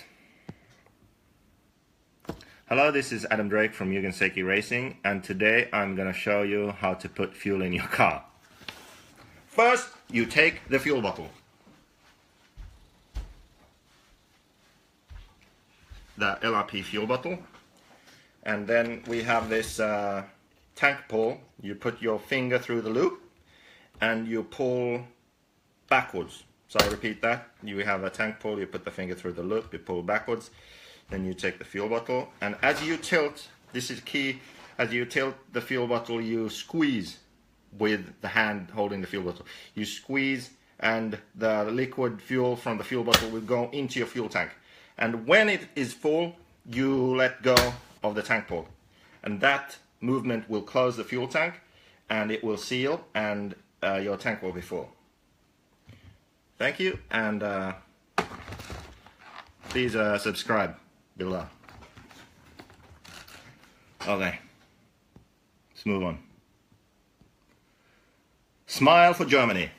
Hello, this is Adam Drake from THEQuagraine Racing, and today I'm going to show you how to put fuel in your car. First, you take the fuel bottle. The LRP fuel bottle. And then we have this tank pull. You put your finger through the loop and you pull backwards. So I repeat that. You have a tank pull, you put the finger through the loop, you pull backwards. Then you take the fuel bottle, and as you tilt, this is key, as you tilt the fuel bottle, you squeeze with the hand holding the fuel bottle. You squeeze, and the liquid fuel from the fuel bottle will go into your fuel tank. And when it is full, you let go of the tank pull. And that movement will close the fuel tank, and it will seal, and your tank will be full. Thank you, and please subscribe below. Okay, let's move on. Smile for Germany.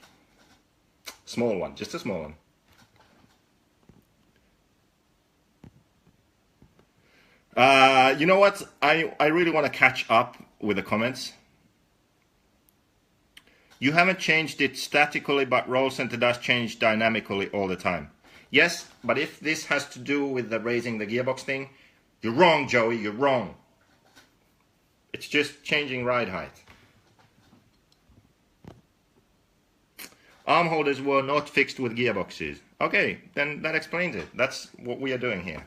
Small one, just a small one. You know what? I really want to catch up with the comments. You haven't changed it statically, but roll center does change dynamically all the time. Yes, but if this has to do with the raising the gearbox thing, you're wrong, Joey, you're wrong. It's just changing ride height. Arm holders were not fixed with gearboxes. Okay, then that explains it. That's what we are doing here.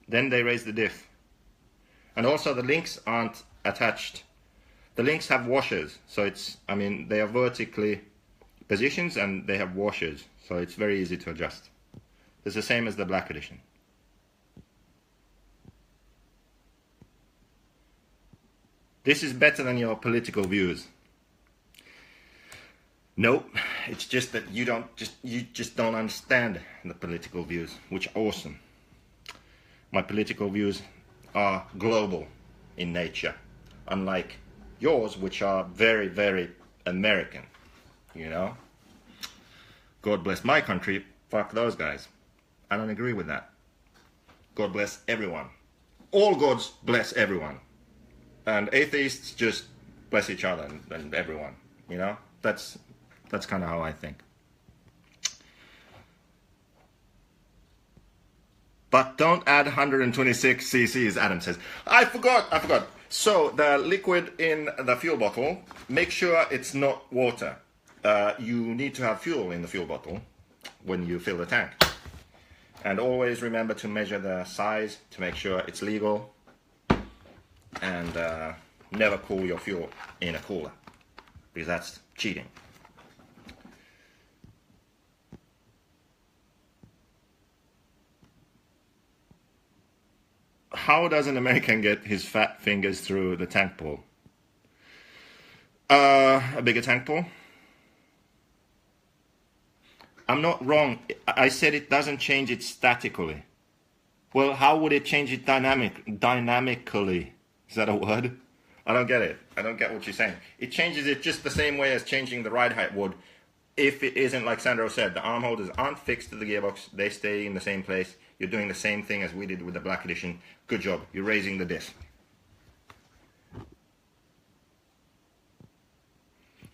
Then they raise the diff. And also the links aren't attached. The links have washers, so it's, I mean, they are vertically positions and they have washers, so it's very easy to adjust. It's the same as the black edition. This is better than your political views. Nope, it's just that you just don't understand the political views, which are awesome. My political views are global in nature, unlike yours, which are very, very American, you know? God bless my country, fuck those guys. I don't agree with that. God bless everyone. All gods bless everyone. And atheists just bless each other and everyone, you know? That's kind of how I think. But don't add 126 cc's, Adam says. I forgot. So the liquid in the fuel bottle, make sure it's not water. You need to have fuel in the fuel bottle when you fill the tank. And always remember to measure the size to make sure it's legal. And never cool your fuel in a cooler, because that's cheating. How does an American get his fat fingers through the tank pull? A bigger tank pull? I'm not wrong. I said it doesn't change it statically. Well, how would it change it dynamically? Is that a word? I don't get it. I don't get what you're saying. It changes it just the same way as changing the ride height would. If it isn't, like Sandro said, the arm holders aren't fixed to the gearbox. They stay in the same place. You're doing the same thing as we did with the black edition. Good job. You're raising the diff.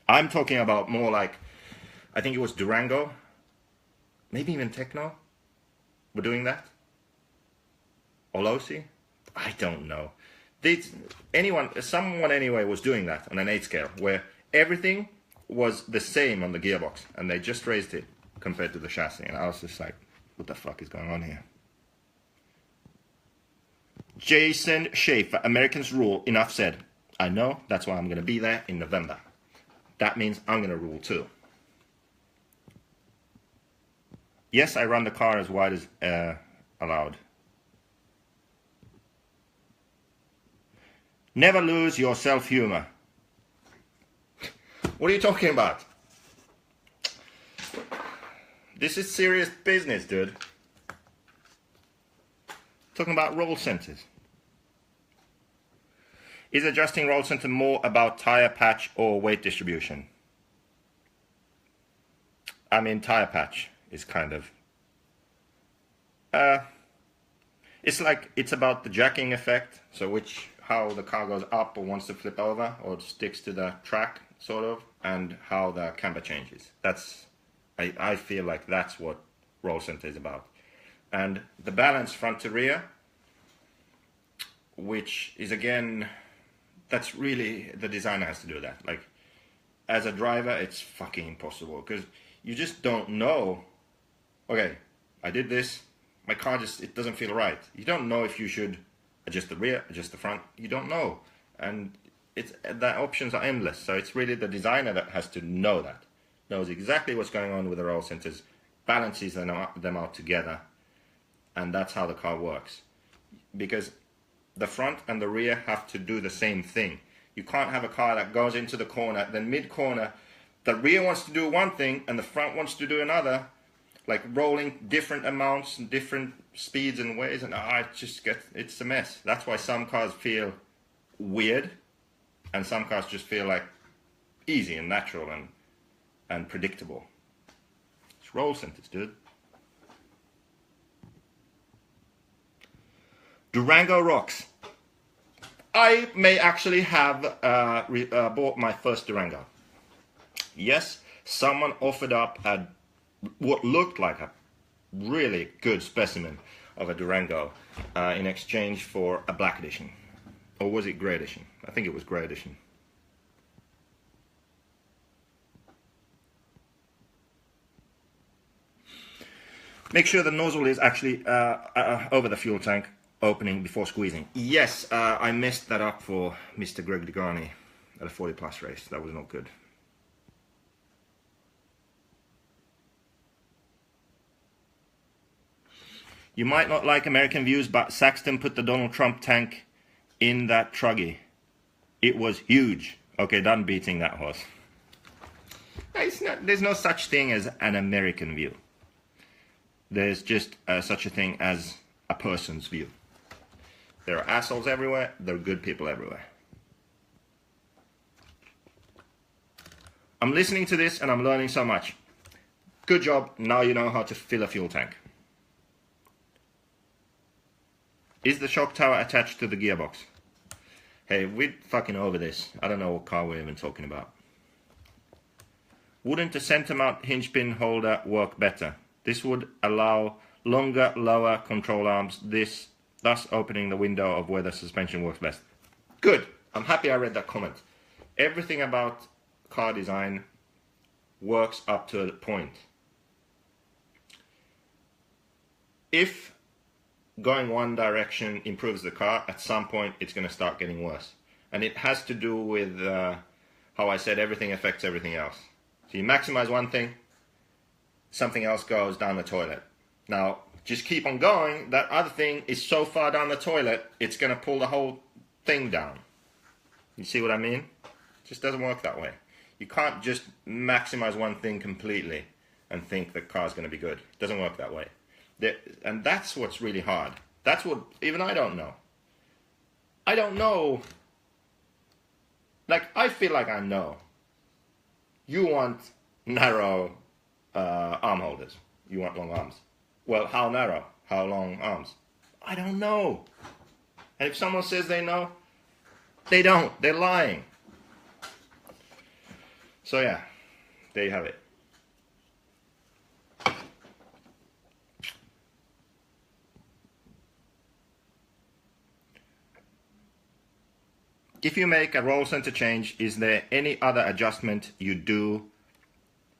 I'm talking about more like, I think it was Durango, maybe even Techno were doing that. Olosi? I don't know. Someone anyway was doing that on an 8 scale, where everything was the same on the gearbox, and they just raised it compared to the chassis, and I was just like, what the fuck is going on here? Jason Schaefer, Americans rule, enough said. I know, that's why I'm going to be there in November. That means I'm going to rule too. Yes, I run the car as wide as allowed. Never lose your self-humor. What are you talking about? This is serious business, dude. Talking about roll centers. Is adjusting roll center more about tire patch or weight distribution? I mean, tire patch is kind of... it's about the jacking effect, so how the car goes up or wants to flip over or sticks to the track, sort of, and how the camber changes. I feel like that's what roll center is about. And the balance front to rear, which is again, that's really, the designer has to do that. Like, as a driver, it's fucking impossible, because you just don't know, okay, I did this, my car it doesn't feel right. You don't know if you should adjust the rear, adjust the front, you don't know. And the options are endless, so it's really the designer that has to know that. Knows exactly what's going on with the roll centers, balances them out together, and that's how the car works. Because the front and the rear have to do the same thing. You can't have a car that goes into the corner, then mid-corner, the rear wants to do one thing and the front wants to do another, like rolling different amounts and different speeds and ways, and it's a mess. That's why some cars feel weird, and some cars just feel like easy and natural and predictable. It's roll centers, dude. Durango rocks. I may actually have bought my first Durango. Yes, someone offered up what looked like a really good specimen of a Durango in exchange for a black edition. Or was it grey edition? I think it was grey edition. Make sure the nozzle is actually over the fuel tank opening before squeezing. Yes, I messed that up for Mr. Greg DeGarni at a 40 plus race. That was not good. You might not like American views, but Saxton put the Donald Trump tank in that truggy. It was huge. Okay, done beating that horse. There's no such thing as an American view. There's just such a thing as a person's view. There are assholes everywhere, there are good people everywhere. I'm listening to this and I'm learning so much. Good job, now you know how to fill a fuel tank. Is the shock tower attached to the gearbox? Hey, we're fucking over this. I don't know what car we're even talking about. Wouldn't a center mount hinge pin holder work better? This would allow longer, lower control arms, thus opening the window of where the suspension works best. Good. I'm happy I read that comment. Everything about car design works up to a point. If going one direction improves the car, at some point it's going to start getting worse. And it has to do with how I said everything affects everything else. So you maximize one thing, something else goes down the toilet. Now, just keep on going. That other thing is so far down the toilet, it's going to pull the whole thing down. You see what I mean? It just doesn't work that way. You can't just maximize one thing completely and think the car's going to be good. It doesn't work that way. And that's what's really hard. That's what even I don't know. I don't know. Like, I feel like I know. You want narrow arm holders. You want long arms. Well, how narrow? How long arms? I don't know. And if someone says they know, they don't. They're lying. So yeah, there you have it. If you make a roll center change, is there any other adjustment you do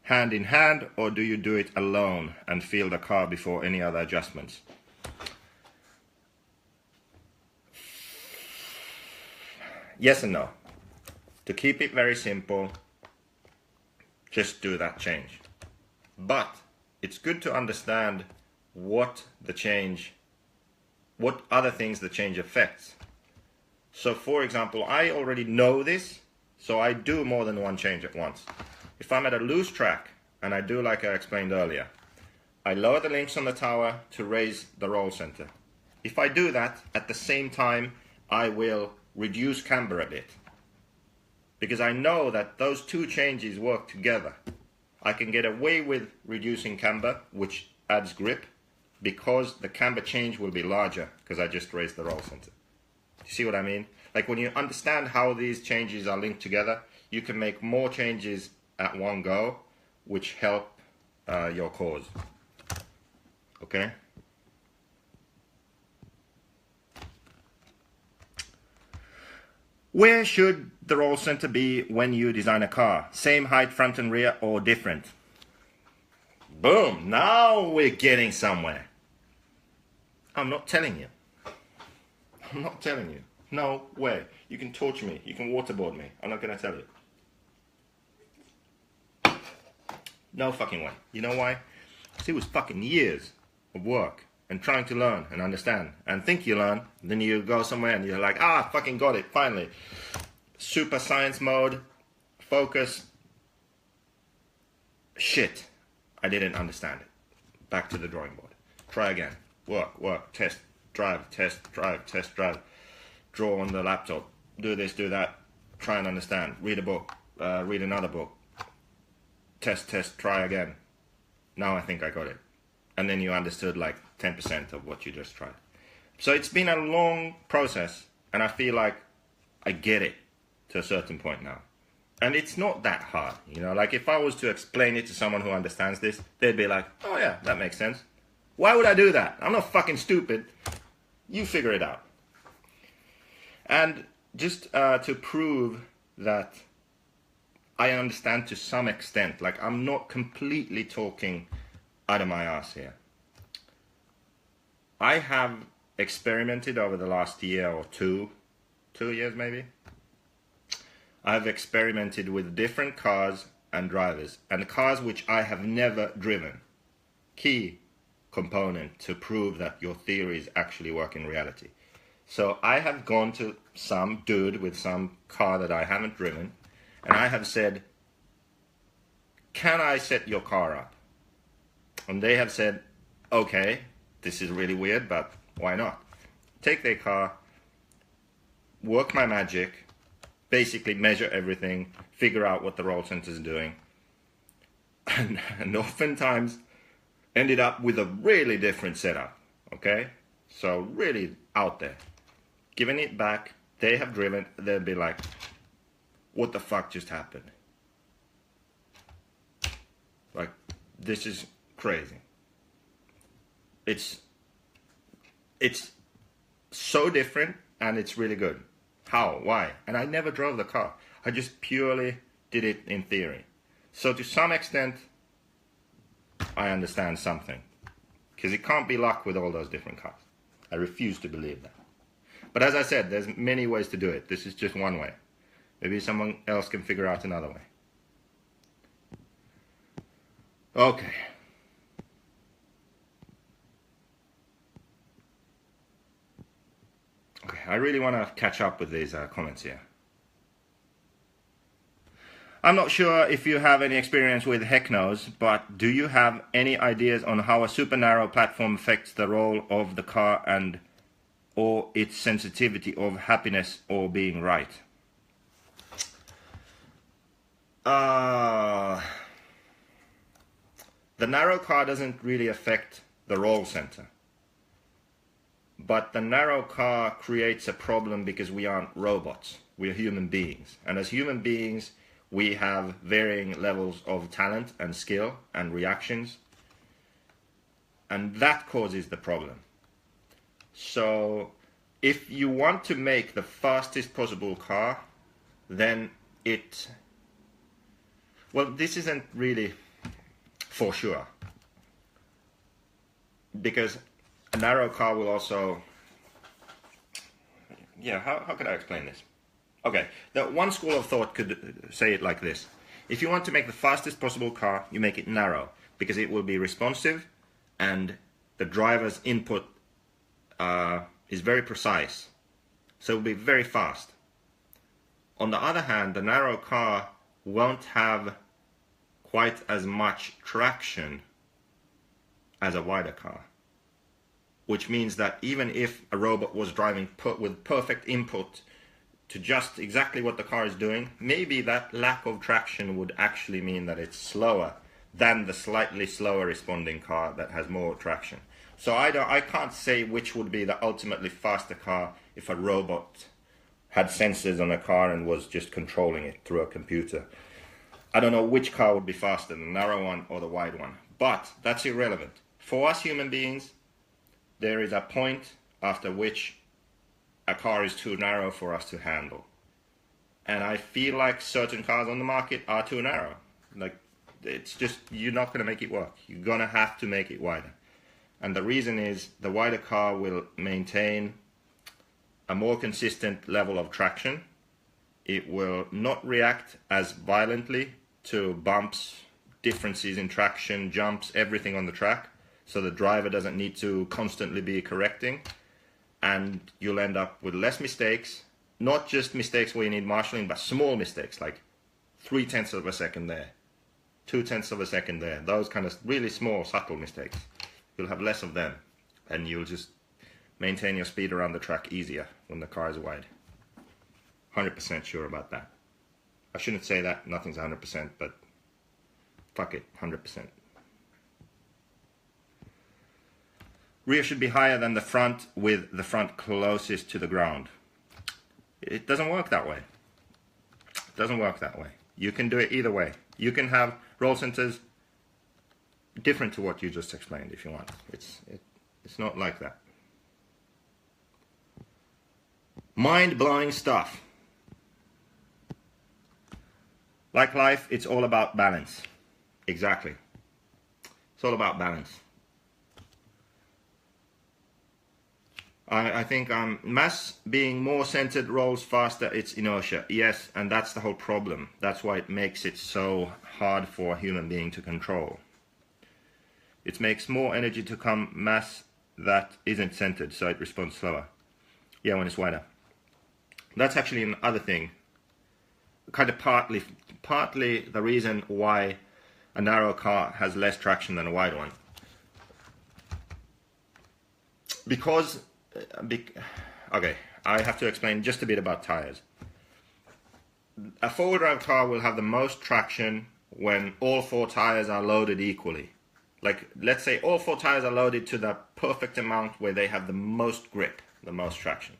hand in hand, or do you do it alone and feel the car before any other adjustments? Yes and no. To keep it very simple, just do that change. But it's good to understand what other things the change affects. So for example, I already know this, so I do more than one change at once. If I'm at a loose track, and I do like I explained earlier, I lower the links on the tower to raise the roll center. If I do that, at the same time, I will reduce camber a bit. Because I know that those two changes work together. I can get away with reducing camber, which adds grip, because the camber change will be larger, because I just raised the roll center. You see what I mean? Like when you understand how these changes are linked together, you can make more changes at one go, which help your cause. Okay? Where should the roll center be when you design a car? Same height front and rear or different? Boom! Now we're getting somewhere. I'm not telling you. I'm not telling you. No way. You can torture me. You can waterboard me. I'm not going to tell you. No fucking way. You know why? Because it was fucking years of work and trying to learn and understand and think you learn. Then you go somewhere and you're like, fucking got it, finally. Super science mode. Focus. Shit. I didn't understand it. Back to the drawing board. Try again. Work, test, drive, test, drive, test, drive. Draw on the laptop. Do this, do that. Try and understand. Read a book. Read another book. Test, try again. Now I think I got it. And then you understood like 10% of what you just tried. So it's been a long process, and I feel like I get it to a certain point now. And it's not that hard, you know, like if I was to explain it to someone who understands this, they'd be like, oh yeah, that makes sense. Why would I do that? I'm not fucking stupid. You figure it out. And just to prove that I understand to some extent, like I'm not completely talking out of my ass here. I have experimented over the last year or 2 years maybe. I've experimented with different cars and drivers, and cars which I have never driven. Key component to prove that your theories actually work in reality. So I have gone to some dude with some car that I haven't driven, and I have said, can I set your car up? And they have said, okay, this is really weird, but why not? Take their car, work my magic, basically measure everything, figure out what the roll center is doing, and oftentimes ended up with a really different setup, okay? So really out there. Giving it back, they have driven, they'll be like, what the fuck just happened? Like, this is crazy. It's so different, and it's really good. How? Why? And I never drove the car. I just purely did it in theory. So to some extent, I understand something. Because it can't be luck with all those different cars. I refuse to believe that. But as I said, there's many ways to do it. This is just one way. Maybe someone else can figure out another way. Okay. Okay, I really want to catch up with these comments here. I'm not sure if you have any experience with HECNOs, but do you have any ideas on how a super narrow platform affects the role of the car and or its sensitivity of happiness or being right? The narrow car doesn't really affect the roll center. But the narrow car creates a problem because we aren't robots. We're human beings. And as human beings, we have varying levels of talent and skill and reactions. And that causes the problem. So if you want to make the fastest possible car, then well, this isn't really for sure. Because a narrow car will also, how could I explain this? Okay, the one school of thought could say it like this. If you want to make the fastest possible car, you make it narrow, because it will be responsive and the driver's input is very precise. So it will be very fast. On the other hand, the narrow car won't have quite as much traction as a wider car. Which means that even if a robot was driving with perfect input to just exactly what the car is doing, maybe that lack of traction would actually mean that it's slower than the slightly slower responding car that has more traction. So I can't say which would be the ultimately faster car if a robot had sensors on a car and was just controlling it through a computer. I don't know which car would be faster, the narrow one or the wide one. But that's irrelevant. For us human beings, there is a point after which a car is too narrow for us to handle. And I feel like certain cars on the market are too narrow. Like, it's just, you're not going to make it work. You're going to have to make it wider. And the reason is the wider car will maintain a more consistent level of traction. It will not react as violently to bumps, differences in traction, jumps, everything on the track. So the driver doesn't need to constantly be correcting, and you'll end up with less mistakes, not just mistakes where you need marshalling, but small mistakes like 0.3 of a second there, 0.2 of a second there, those kind of really small, subtle mistakes. You'll have less of them, and you'll just maintain your speed around the track easier when the car is wide. 100% sure about that. I shouldn't say that, nothing's 100%, but fuck it, 100%. Rear should be higher than the front with the front closest to the ground. It doesn't work that way. It doesn't work that way. You can do it either way. You can have roll centers different to what you just explained if you want. It's not like that. Mind-blowing stuff. Like life, it's all about balance. Exactly. It's all about balance. I think mass being more centered rolls faster, it's inertia. Yes, and that's the whole problem. That's why it makes it so hard for a human being to control. It makes more energy to come mass that isn't centered, so it responds slower. Yeah, when it's wider. That's actually another thing. Kind of partly the reason why a narrow car has less traction than a wide one. Because okay, I have to explain just a bit about tires. A four-wheel drive car will have the most traction when all four tires are loaded equally. Like, let's say all four tires are loaded to the perfect amount where they have the most grip, the most traction.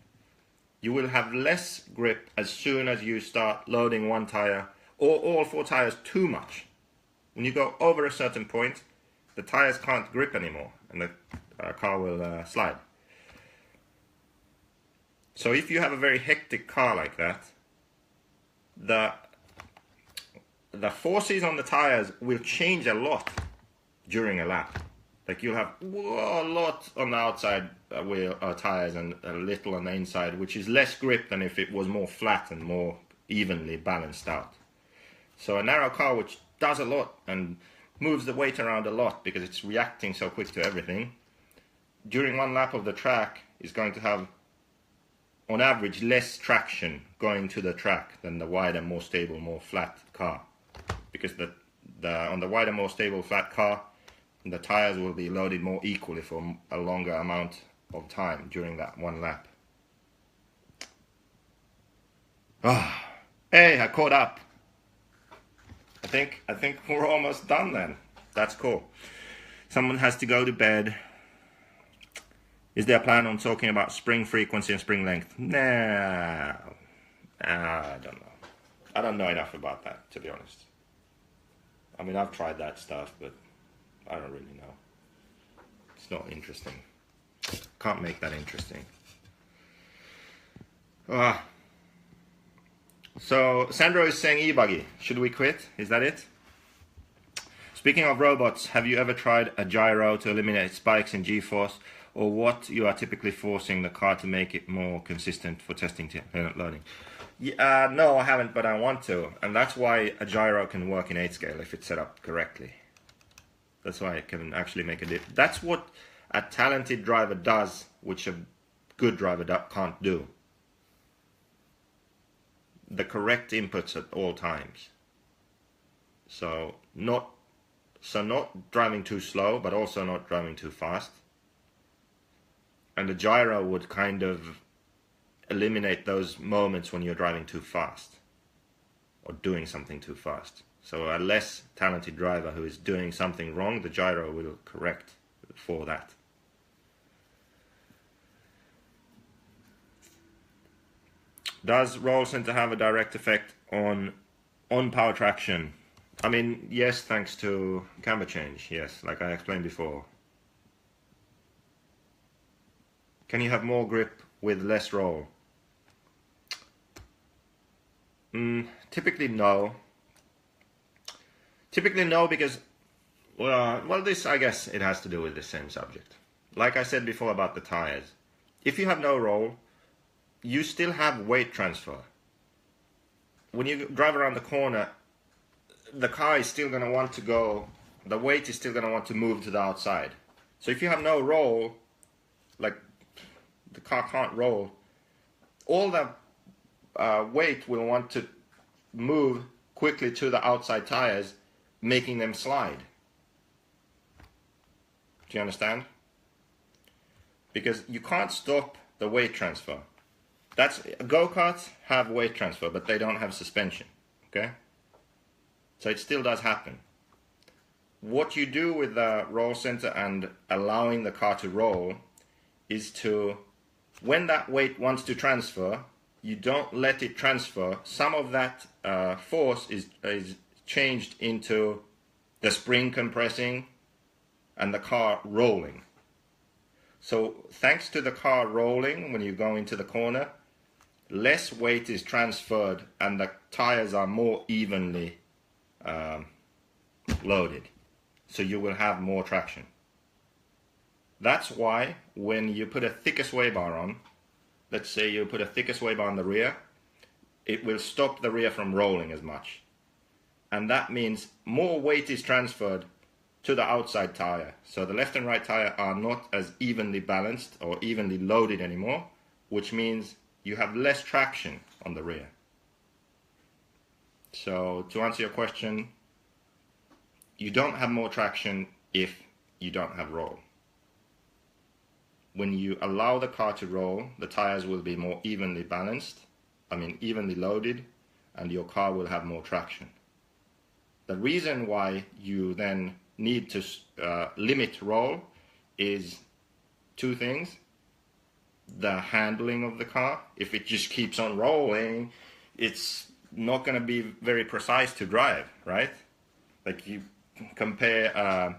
You will have less grip as soon as you start loading one tire or all four tires too much. When you go over a certain point, the tires can't grip anymore and the car will slide. So if you have a very hectic car like that, the forces on the tires will change a lot during a lap. Like you'll have a lot on the outside tires and a little on the inside, which is less grip than if it was more flat and more evenly balanced out. So a narrow car which does a lot and moves the weight around a lot because it's reacting so quick to everything, during one lap of the track is going to have on average less traction going to the track than the wider, more stable, more flat car. Because on the wider, more stable, flat car, the tires will be loaded more equally for a longer amount of time during that one lap. Hey, I caught up. I think we're almost done then. That's cool. Someone has to go to bed. Is there a plan on talking about spring frequency and spring length? Nah, I don't know. I don't know enough about that, to be honest. I mean, I've tried that stuff, but I don't really know. It's not interesting. Can't make that interesting. So, Sandro is saying e-buggy. Should we quit? Is that it? Speaking of robots, have you ever tried a gyro to eliminate spikes in G-force? Or what you are typically forcing the car to make it more consistent for testing loading? No, I haven't, but I want to. And that's why a gyro can work in 8 scale if it's set up correctly. That's why it can actually make a difference. That's what a talented driver does, which a good driver can't do. The correct inputs at all times. So not driving too slow, but also not driving too fast. And the gyro would kind of eliminate those moments when you're driving too fast or doing something too fast. So a less talented driver who is doing something wrong, the gyro will correct for that. Does roll center have a direct effect on power traction? I mean, yes, thanks to camber change, yes, like I explained before. Can you have more grip with less roll? Typically no. Typically no, because, well, this, I guess it has to do with the same subject. Like I said before about the tires. If you have no roll, you still have weight transfer. When you drive around the corner, the car is still going to want to go, the weight is still going to want to move to the outside. So if you have no roll, like the car can't roll, all the weight will want to move quickly to the outside tires, making them slide. Do you understand? Because you can't stop the weight transfer. Go-karts have weight transfer, but they don't have suspension. Okay? So it still does happen. What you do with the roll center and allowing the car to roll is to, when that weight wants to transfer, you don't let it transfer, some of that force is changed into the spring compressing and the car rolling. So thanks to the car rolling, when you go into the corner, less weight is transferred and the tires are more evenly loaded. So you will have more traction. That's why when you put a thicker sway bar on, let's say you put a thicker sway bar on the rear, it will stop the rear from rolling as much. And that means more weight is transferred to the outside tire. So the left and right tire are not as evenly balanced or evenly loaded anymore, which means you have less traction on the rear. So to answer your question, you don't have more traction if you don't have roll. When you allow the car to roll, the tires will be more evenly balanced, evenly loaded, and your car will have more traction. The reason why you then need to limit roll is two things. The handling of the car. If it just keeps on rolling, it's not going to be very precise to drive, right? Like you compare a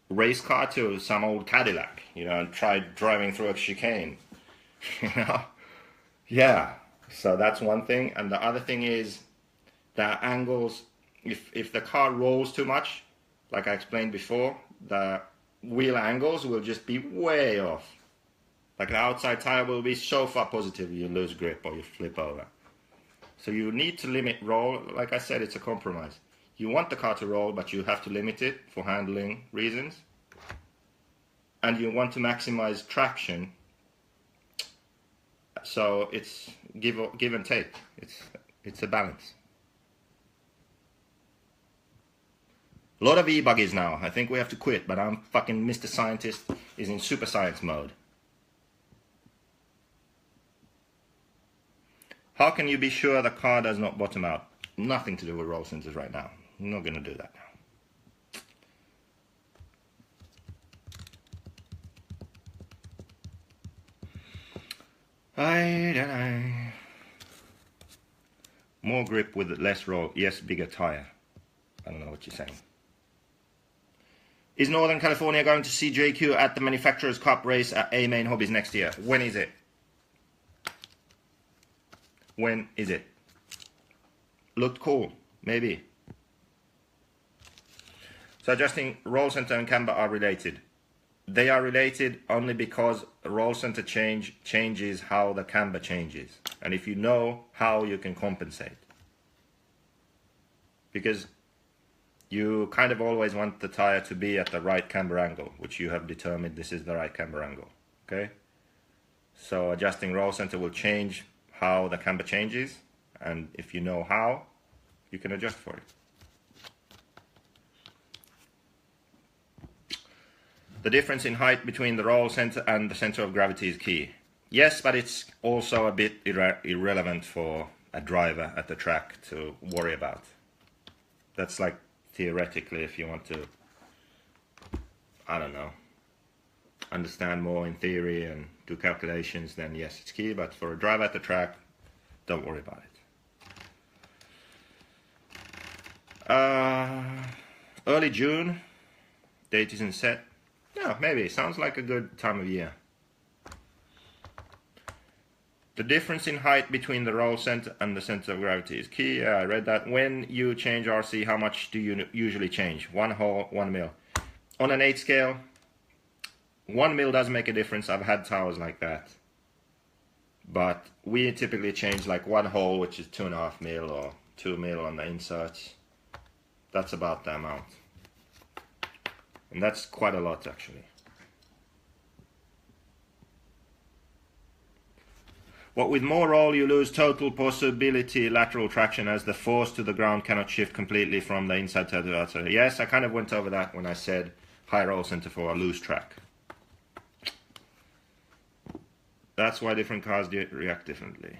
race car to some old Cadillac, and try driving through a chicane, Yeah, so that's one thing. And the other thing is the angles. If the car rolls too much, like I explained before, the wheel angles will just be way off. Like the outside tire will be so far positive you lose grip or you flip over. So you need to limit roll. Like I said, it's a compromise. You want the car to roll, but you have to limit it for handling reasons. And you want to maximize traction. So it's give and take. It's a balance. A lot of e-buggies now. I think we have to quit, but I'm fucking Mr. Scientist is in super science mode. How can you be sure the car does not bottom out? Nothing to do with roll centers right now. I'm not going to do that now. More grip with less roll. Yes, bigger tire. I don't know what you're saying. Is Northern California going to see JQ at the Manufacturers Cup race at A Main Hobbies next year? When is it? When is it? Looked cool. Maybe. So adjusting roll center and camber are related. They are related only because roll center changes how the camber changes. And if you know how, you can compensate. Because you kind of always want the tire to be at the right camber angle, which you have determined this is the right camber angle. Okay? So adjusting roll center will change how the camber changes, and if you know how, you can adjust for it. The difference in height between the roll center and the center of gravity is key. Yes, but it's also a bit irrelevant for a driver at the track to worry about. That's like theoretically, if you want to, I don't know, understand more in theory and do calculations, then yes, it's key. But for a driver at the track, don't worry about it. Early June, date isn't set. Yeah, maybe. Sounds like a good time of year. The difference in height between the roll center and the center of gravity is key. Yeah, I read that. When you change RC, how much do you usually change? 1 hole, 1 mil. On an 8 scale, 1 mil does make a difference. I've had towers like that. But we typically change like 1 hole, which is 2.5 mil, or 2 mil on the inserts. That's about the amount. And that's quite a lot, actually. What with more roll, you lose total possibility lateral traction as the force to the ground cannot shift completely from the inside to the outside. Yes, I kind of went over that when I said high roll center for a loose track. That's why different cars react differently.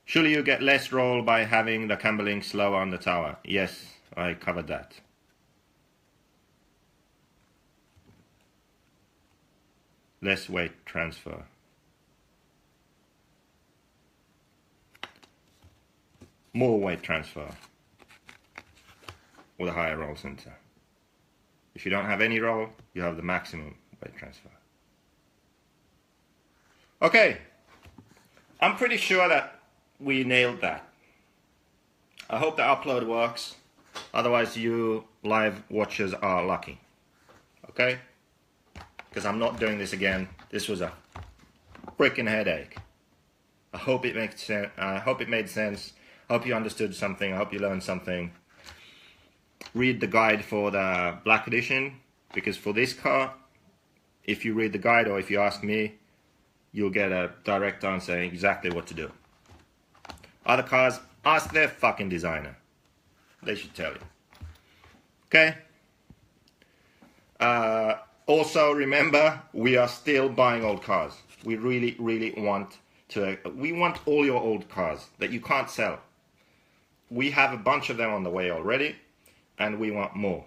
Surely you get less roll by having the camber link slower on the tower. Yes, I covered that. less weight transfer. More weight transfer with a higher roll center. If you don't have any roll, you have the maximum weight transfer. Okay, I'm pretty sure that we nailed that. I hope the upload works. Otherwise, you live watchers are lucky. Okay? Because I'm not doing this again. This was a freaking headache. I hope it makes sense. I hope it made sense. I hope you understood something. I hope you learned something. Read the guide for the black edition, because for this car, if you read the guide or if you ask me, you'll get a direct answer exactly what to do. Other cars, ask their fucking designer. They should tell you. Okay? Also remember, we are still buying old cars. We really want to, we want all your old cars that you can't sell. We have a bunch of them on the way already, and we want more.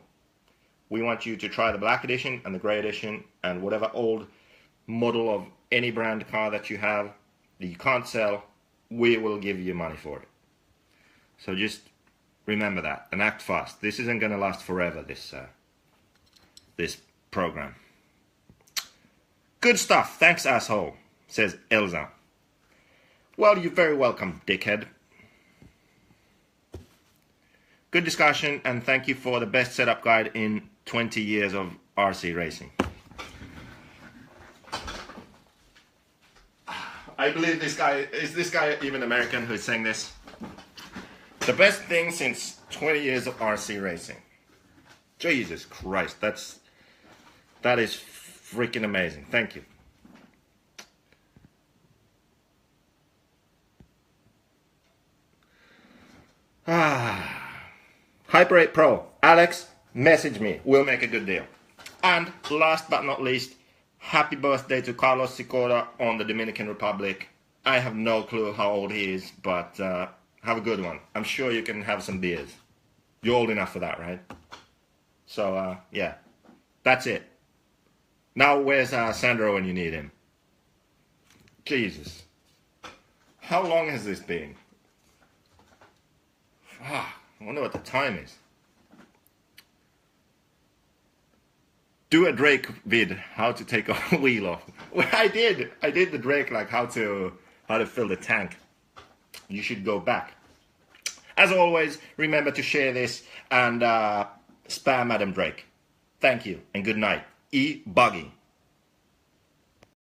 We want you to try the black edition and the grey edition and whatever old model of any brand car that you have that you can't sell, we will give you money for it. So just remember that and act fast. This isn't going to last forever, this program. Good stuff. Thanks, asshole, says Elsa. Well, you're very welcome, dickhead. Good discussion, and thank you for the best setup guide in 20 years of RC racing. I believe this guy, is this guy even American who's saying this? The best thing since 20 years of RC racing. Jesus Christ, that is freaking amazing. Thank you. Hyper 8 Pro, Alex, message me. We'll make a good deal. And last but not least, happy birthday to Carlos Sicora on the Dominican Republic. I have no clue how old he is, but have a good one. I'm sure you can have some beers. You're old enough for that, right? So, yeah, that's it. Now, where's Sandro when you need him? Jesus. How long has this been? I wonder what the time is. Do a Drake vid, how to take a wheel off. Well, I did the Drake, like how to fill the tank. You should go back. As always, remember to share this and spam Adam Drake. Thank you and good night. E-Buggy.